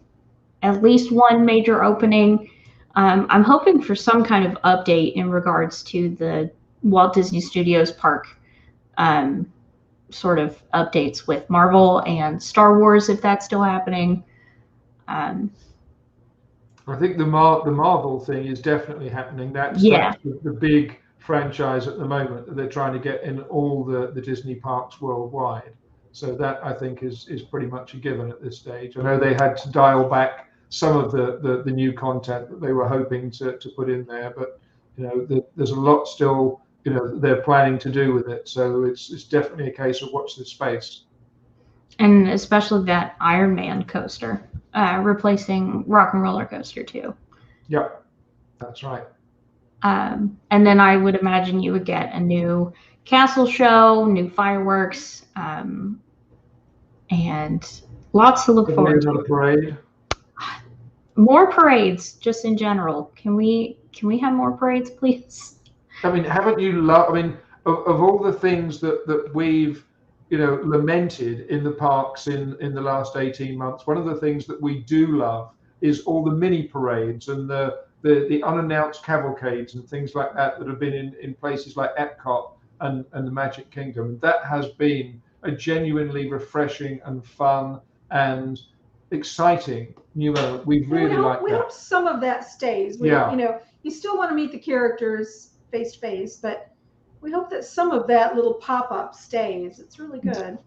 at least one major opening. I'm hoping for some kind of update in regards to the Walt Disney Studios Park sort of updates with Marvel and Star Wars, if that's still happening. I think the Marvel thing is definitely happening. That's the big franchise at the moment that they're trying to get in all the Disney parks worldwide. So that, I think, is pretty much a given at this stage. I know they had to dial back some of the new content that they were hoping to put in there, but there's a lot still they're planning to do with it. So it's definitely a case of watch this space. And especially that Iron Man coaster, replacing Rock and Roller Coaster 2. Yep, that's right. And then I would imagine you would get a new castle show, new fireworks, and lots to look forward to. Another parade. More parades, just in general. Can we have more parades, please? I mean, haven't you loved? I mean, of all the things that we've lamented in the parks in the last 18 months, one of the things that we do love is all the mini parades and the unannounced cavalcades and things like that have been in places like Epcot and the Magic Kingdom. That has been a genuinely refreshing and fun and exciting new element. We really like that. We hope some of that stays. You still want to meet the characters face to face, but we hope that some of that little pop-up stays. It's really good.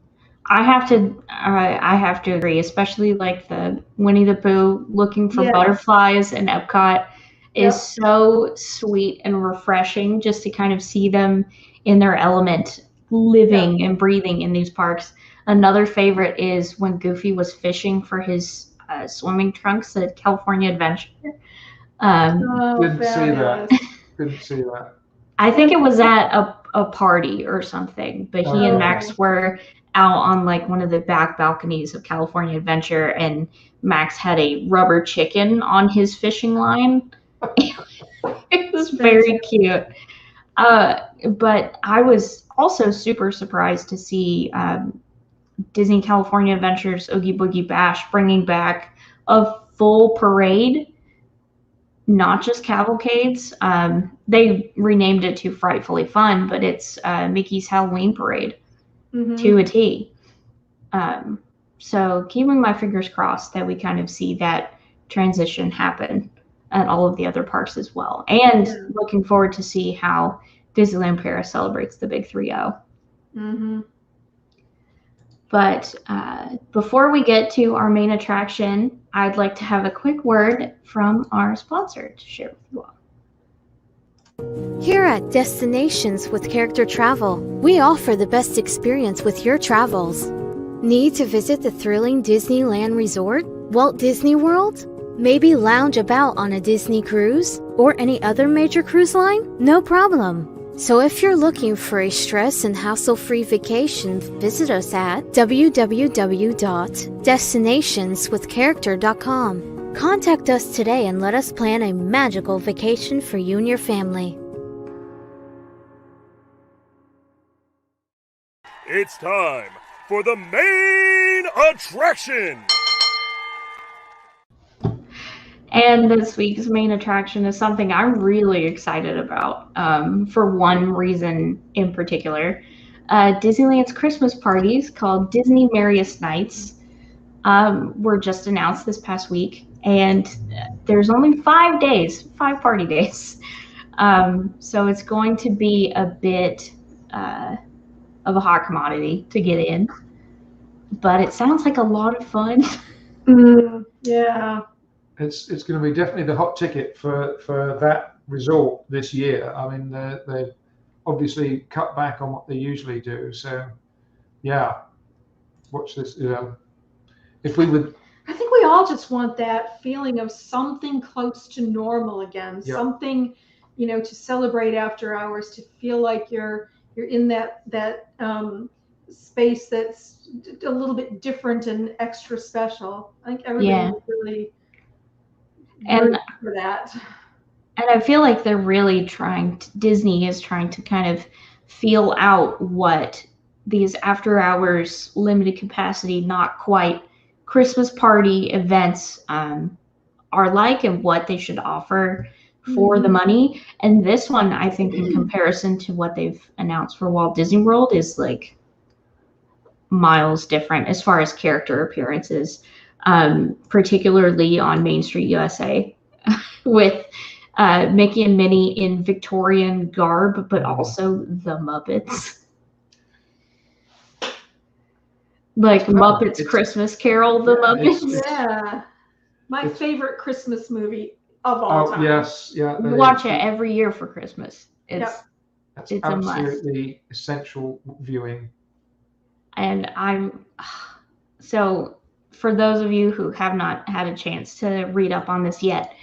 I have to agree, especially like the Winnie the Pooh looking for butterflies in Epcot is so sweet and refreshing just to kind of see them in their element, living and breathing in these parks. Another favorite is when Goofy was fishing for his swimming trunks at California Adventure. Didn't see that. I think it was at a party or something, but he and Max were out on like one of the back balconies of California Adventure, and Max had a rubber chicken on his fishing line. was very cute. But I was also super surprised to see Disney California Adventures Oogie Boogie Bash bringing back a full parade, not just cavalcades. They renamed it to Frightfully Fun, but it's Mickey's Halloween Parade to a T. So keeping my fingers crossed that we kind of see that transition happen at all of the other parks as well. And looking forward to see how Disneyland Paris celebrates the Big 3-0. But before we get to our main attraction, I'd like to have a quick word from our sponsor to share with you all. Here at Destinations with Character Travel, we offer the best experience with your travels. Need to visit the thrilling Disneyland Resort, Walt Disney World? Maybe lounge about on a Disney cruise or any other major cruise line? No problem. So if you're looking for a stress and hassle-free vacation, visit us at www.destinationswithcharacter.com. Contact us today and let us plan a magical vacation for you and your family. It's time for the main attraction! And this week's main attraction is something I'm really excited about, for one reason in particular. Disneyland's Christmas parties, called Disney Merriest Nites, were just announced this past week, and there's only 5 party days. So it's going to be a bit of a hot commodity to get in, but it sounds like a lot of fun. Yeah. It's going to be definitely the hot ticket for that resort this year. I mean, they've obviously cut back on what they usually do. So, yeah, watch this. If we would, I think we all just want that feeling of something close to normal again. Yep. Something, to celebrate after hours, to feel like you're in that space that's a little bit different and extra special. I think everybody really. And for that. And I feel like they're really Disney is trying to kind of feel out what these after hours, limited capacity, not quite Christmas party events are like, and what they should offer for the money. And this one, I think, in comparison to what they've announced for Walt Disney World, is like miles different as far as character appearances. Particularly on Main Street USA, with Mickey and Minnie in Victorian garb, but also the Muppets. Like Muppets Christmas Carol, the Muppets. Yeah. My favorite Christmas movie of all time. Yes, yeah. We watch it every year for Christmas. It's absolutely essential viewing. And so for those of you who have not had a chance to read up on this yet,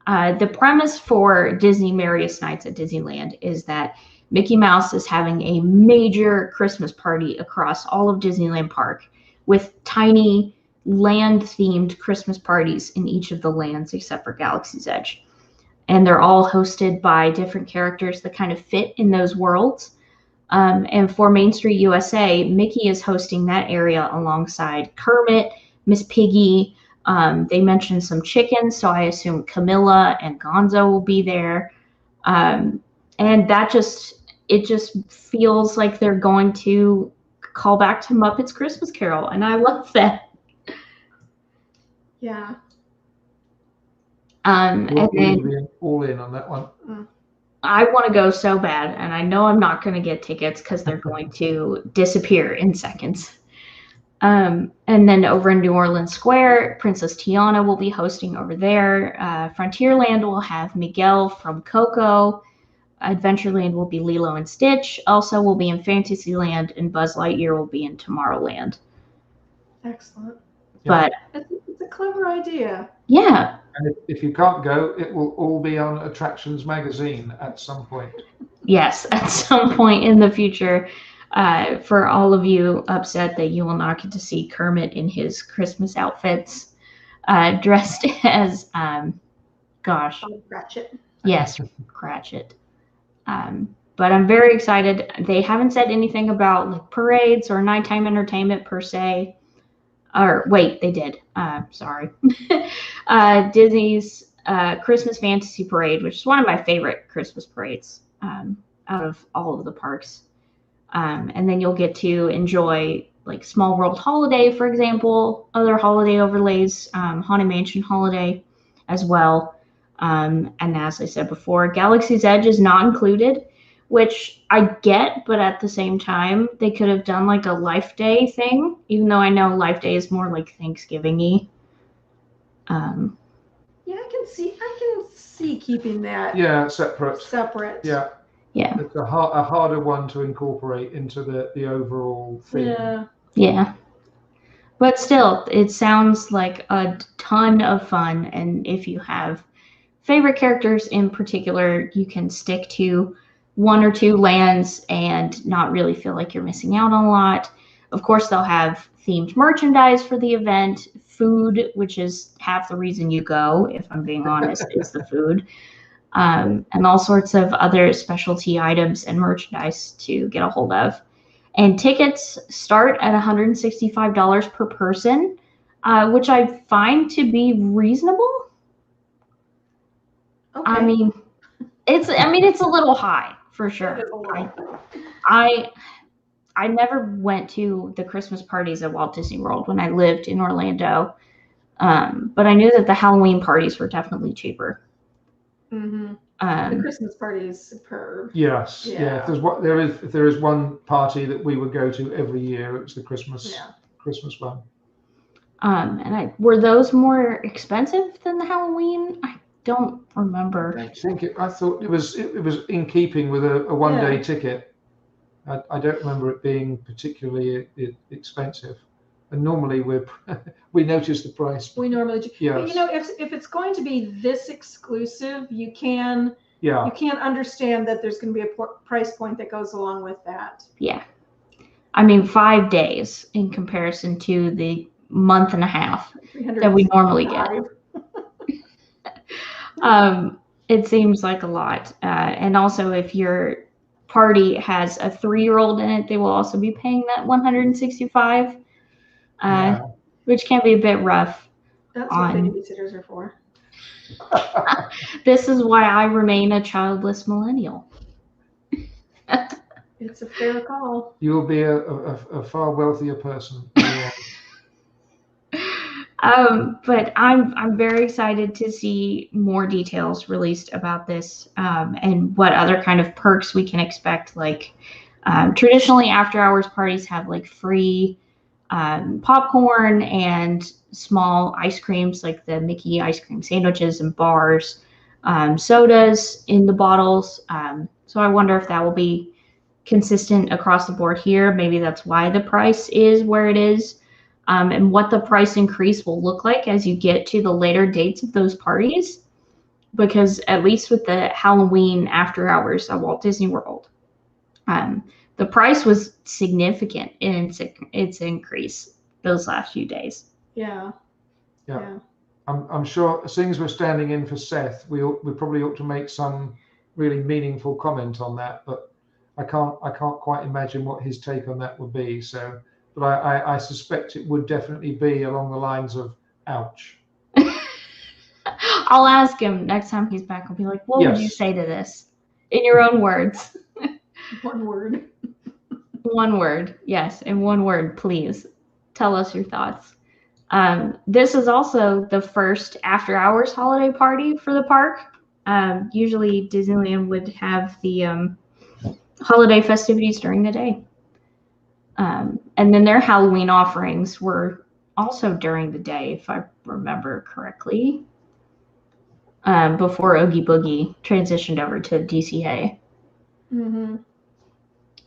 the premise for Disney Merriest Nites at Disneyland is that Mickey Mouse is having a major Christmas party across all of Disneyland Park, with tiny land-themed Christmas parties in each of the lands except for Galaxy's Edge. And they're all hosted by different characters that kind of fit in those worlds. And for Main Street USA, Mickey is hosting that area alongside Kermit, Miss Piggy. They mentioned some chickens, so I assume Camilla and Gonzo will be there. And it just feels like they're going to call back to Muppets Christmas Carol, and I love that. Yeah. And then all in on that one. I want to go so bad, and I know I'm not going to get tickets because they're going to disappear in seconds. And then over in New Orleans Square, Princess Tiana will be hosting over there. Frontierland will have Miguel from Coco. Adventureland will be Lilo and Stitch. Elsa will be in Fantasyland, and Buzz Lightyear will be in Tomorrowland. Excellent. But it's a clever idea. Yeah. And if you can't go, it will all be on Attractions Magazine at some point. Yes, at some point in the future. For all of you upset that you will not get to see Kermit in his Christmas outfits, dressed as, Ratchet. Yes, Cratchit. But I'm very excited. They haven't said anything about like parades or nighttime entertainment per se. Or wait, they did. Sorry. Disney's Christmas Fantasy Parade, which is one of my favorite Christmas parades out of all of the parks. And then you'll get to enjoy like Small World Holiday, for example, other holiday overlays, Haunted Mansion Holiday as well. And as I said before, Galaxy's Edge is not included, which I get, but at the same time, they could have done like a Life Day thing, even though I know Life Day is more like Thanksgiving-y. Yeah, I can see keeping that separate. Yeah. Yeah. It's a harder one to incorporate into the overall theme. Yeah. But still, it sounds like a ton of fun, and if you have favorite characters in particular, you can stick to one or two lands and not really feel like you're missing out on a lot. Of course, they'll have themed merchandise for the event, food, which is half the reason you go, if I'm being honest, is the food, and all sorts of other specialty items and merchandise to get a hold of. And tickets start at $165 per person, which I find to be reasonable. Okay. I mean, it's a little high for sure. I never went to the Christmas parties at Walt Disney World when I lived in Orlando, but I knew that the Halloween parties were definitely cheaper. Mm-hmm. The Christmas party is superb. Yes, yeah. If there is one party that we would go to every year, it's the Christmas one. And were those more expensive than the Halloween? I don't remember. I thought it was in keeping with a one-day ticket. I don't remember it being particularly expensive. And normally we notice the price. We normally do. Yes. But you know, if it's going to be this exclusive, you can understand that there's going to be a price point that goes along with that. Yeah. I mean, 5 days in comparison to the month and a half that we normally get. It seems like a lot. And also, if your party has a 3-year-old in it, they will also be paying that $165. Which can be a bit rough. That's what babysitters are for. This is why I remain a childless millennial. It's a fair call. You'll be a far wealthier person. But I'm very excited to see more details released about this, and what other kind of perks we can expect. Like traditionally, after hours parties have like free popcorn and small ice creams, like the Mickey ice cream sandwiches and bars, sodas in the bottles. So I wonder if that will be consistent across the board here. Maybe that's why the price is where it is, and what the price increase will look like as you get to the later dates of those parties. Because at least with the Halloween after hours at Walt Disney World, the price was significant in its increase those last few days. Yeah. I'm sure, seeing as we're standing in for Seth, we probably ought to make some really meaningful comment on that, but I can't quite imagine what his take on that would be. So, but I suspect it would definitely be along the lines of ouch. I'll ask him next time he's back. I'll be like, what would you say to this in your own words? One word. One word. Yes, in one word, please. Tell us your thoughts. This is also the first after hours holiday party for the park. Usually Disneyland would have the holiday festivities during the day. And then their Halloween offerings were also during the day, if I remember correctly, before Oogie Boogie transitioned over to DCA. Mm-hmm.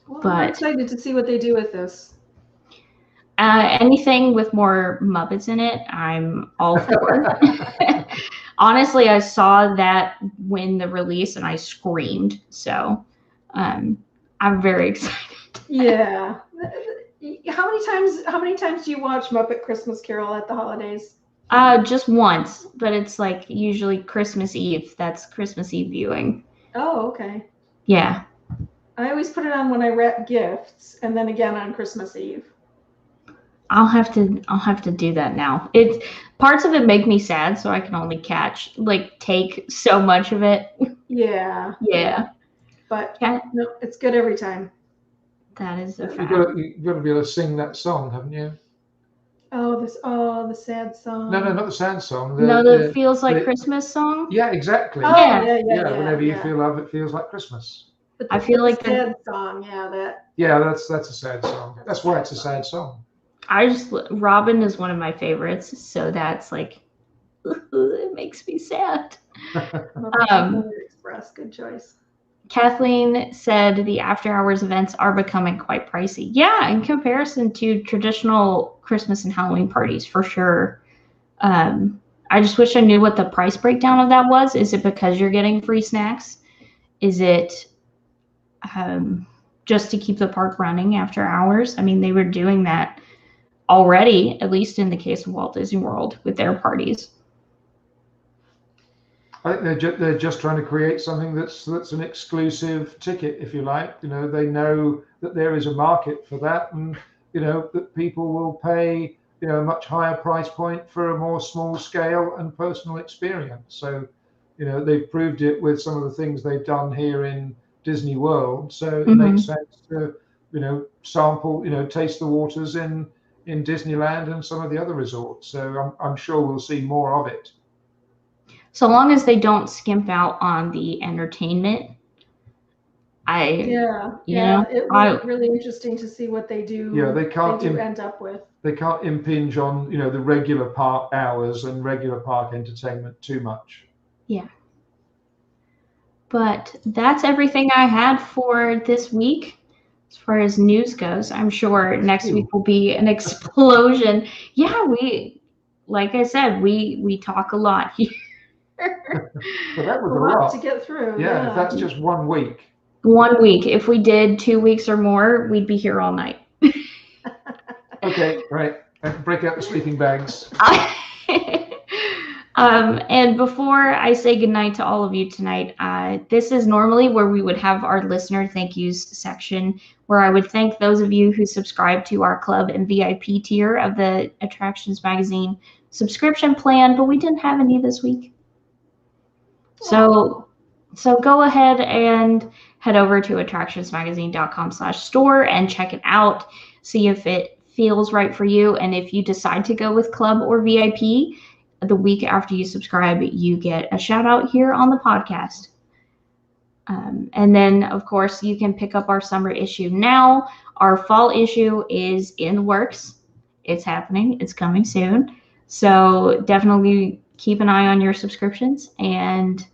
Well, I'm excited to see what they do with this. Anything with more Muppets in it, I'm all for. Honestly, I saw that when the release and I screamed. So I'm very excited. Yeah. How many times do you watch Muppet Christmas Carol at the holidays? Just once, but it's like usually Christmas Eve. That's Christmas Eve viewing. Oh, okay. Yeah. I always put it on when I wrap gifts, and then again on Christmas Eve. I'll have to do that now. It's parts of it make me sad, so I can only take so much of it. Yeah. Yeah. But Yeah. no, it's good every time. That is a You've fact. got to be able to sing that song, haven't you? Oh, the sad song. No, not the sad song. No, that feels like Christmas song. Yeah, exactly. Oh, Yeah. yeah. Whenever you feel love, it feels like Christmas. But I feel like the sad song. Yeah, that. Yeah, that's a sad song. That's why it's a sad song. Robin is one of my favorites, so that's like it makes me sad. Express, good choice. Kathleen said the after hours events are becoming quite pricey. Yeah, in comparison to traditional Christmas and Halloween parties, for sure. I just wish I knew what the price breakdown of that was. Is it because you're getting free snacks? Is it just to keep the park running after hours? I mean, they were doing that already, at least in the case of Walt Disney World with their parties. I think they're just trying to create something that's an exclusive ticket, if you like. They know that there is a market for that, and that people will pay a much higher price point for a more small scale and personal experience. So they've proved it with some of the things they've done here in Disney World. So it makes sense to sample, taste the waters in Disneyland and some of the other resorts. So I'm sure we'll see more of it. So long as they don't skimp out on the entertainment, it was really interesting to see what they do. Yeah, they can't end up with. They can't impinge on the regular park hours and regular park entertainment too much. Yeah. But that's everything I had for this week as far as news goes. I'm sure next week will be an explosion. Yeah, like I said, we talk a lot here. Well, that was a lot to get through. Yeah, if that's just 1 week. 1 week. If we did 2 weeks or more, we'd be here all night. Okay, right. Break out the sleeping bags. And before I say goodnight to all of you tonight, this is normally where we would have our listener thank yous section, where I would thank those of you who subscribe to our club and VIP tier of the Attractions Magazine subscription plan, but we didn't have any this week. So go ahead and head over to attractionsmagazine.com/store and check it out. See if it feels right for you. And if you decide to go with club or VIP, the week after you subscribe, you get a shout out here on the podcast. And then, of course, you can pick up our summer issue now. Our fall issue is in the works. It's happening. It's coming soon. So definitely keep an eye on your subscriptions, and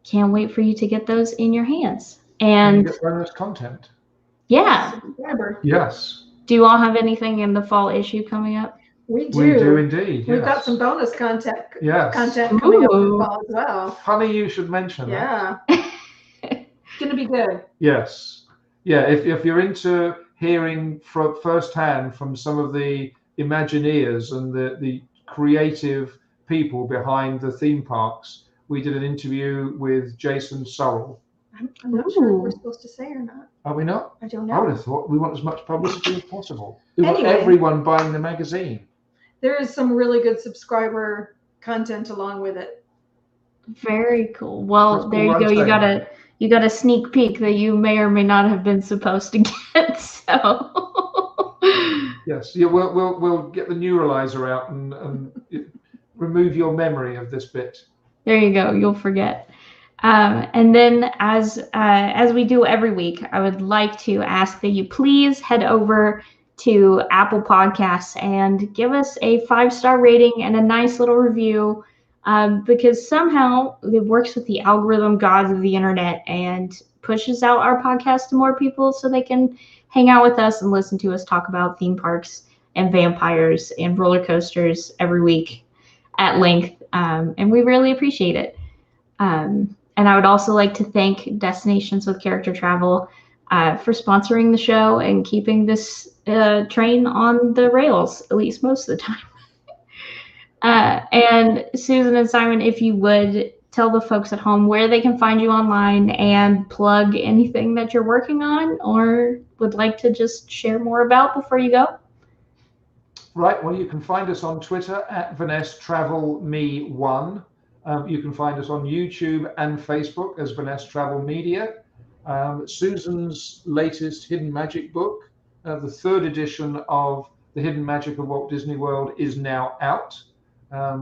can't wait for you to get those in your hands. And get bonus content. Yeah. Yes. Do you all have anything in the fall issue coming up? We do. We do indeed. We've got some bonus content. Yes. Content coming up in the fall as well. Funny you should mention that. Yeah. It's going to be good. Yes. Yeah. If you're into hearing from firsthand from some of the Imagineers and the creative people behind the theme parks, we did an interview with Jason Sorrell. I'm not sure if we're supposed to say or not. Are we not? I don't I know. would have thought we want as much publicity as possible. We want Anyway. everyone buying the magazine. There is some really good subscriber content along with it. Very cool. Well, That's there you cool. go. You got a sneak peek that you may or may not have been supposed to get. So Yes, yeah, we'll get the neuralizer out and remove your memory of this bit. there you go. You'll forget. And then, as we do every week, I would like to ask that you please head over to Apple Podcasts and give us a 5-star rating and a nice little review, because somehow it works with the algorithm gods of the internet and pushes out our podcast to more people so they can hang out with us and listen to us talk about theme parks and vampires and roller coasters every week at length. And we really appreciate it. And I would also like to thank Destinations with Character Travel for sponsoring the show and keeping this train on the rails, at least most of the time. And Susan and Simon, if you would tell the folks at home where they can find you online and plug anything that you're working on or would like to just share more about before you go. Right, well, you can find us on Twitter at VanessaTravelMe1. You can find us on YouTube and Facebook as Vanessa Travel Media. Susan's latest Hidden Magic book, the third edition of The Hidden Magic of Walt Disney World, is now out.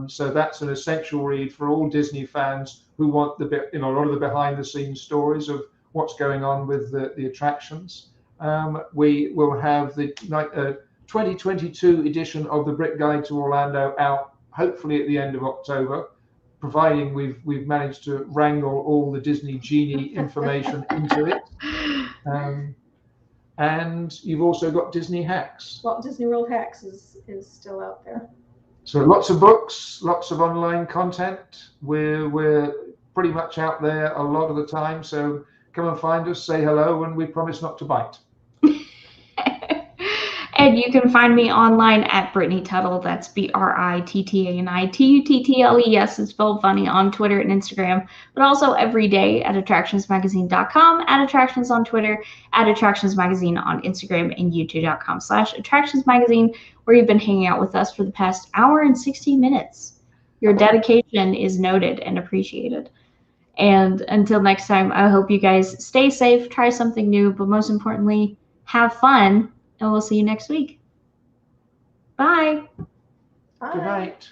So that's an essential read for all Disney fans who want a lot of the behind-the-scenes stories of what's going on with the attractions. We will have the 2022 edition of the Brit Guide to Orlando out hopefully at the end of October, providing we've managed to wrangle all the Disney Genie information into it. And you've also got Disney Hacks. Walt Disney World Hacks is still out there. So lots of books, lots of online content. We're pretty much out there a lot of the time. So come and find us, say hello, and we promise not to bite. And you can find me online at Brittani Tuttle. That's BRITTANI TUTTLE. Yes, it's spelled funny on Twitter and Instagram, but also every day at attractionsmagazine.com, at Attractions on Twitter, at Attractions Magazine on Instagram, and youtube.com/attractionsmagazine, where you've been hanging out with us for the past hour and 60 minutes. Your dedication is noted and appreciated. And until next time, I hope you guys stay safe, try something new, but most importantly, have fun. And we'll see you next week. Bye. Bye. Good night.